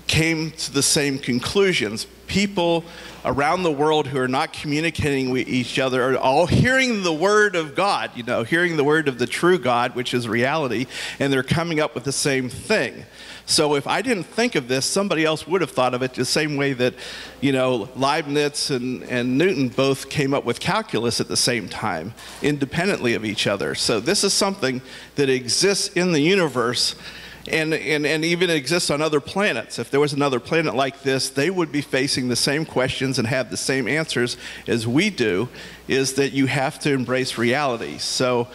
came to the same conclusions. People around the world who are not communicating with each other are all hearing the word of God, hearing the word of the true God, which is reality, and they're coming up with the same thing. So if I didn't think of this, somebody else would have thought of it the same way that, Leibniz and Newton both came up with calculus at the same time, independently of each other. So this is something that exists in the universe and even exists on other planets. If there was another planet like this, they would be facing the same questions and have the same answers as we do, is that you have to embrace reality. So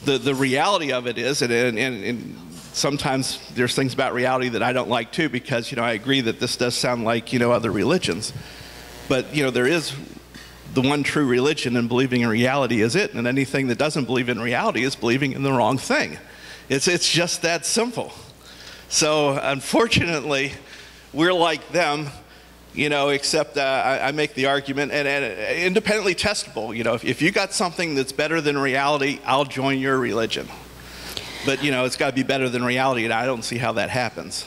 the reality of it is, and sometimes there's things about reality that I don't like too, because I agree that this does sound like other religions, but there is the one true religion, and believing in reality is it, and anything that doesn't believe in reality is believing in the wrong thing. It's just that simple. So unfortunately, we're like them, except I make the argument, and independently testable. If you got something that's better than reality, I'll join your religion. But it's got to be better than reality, and I don't see how that happens.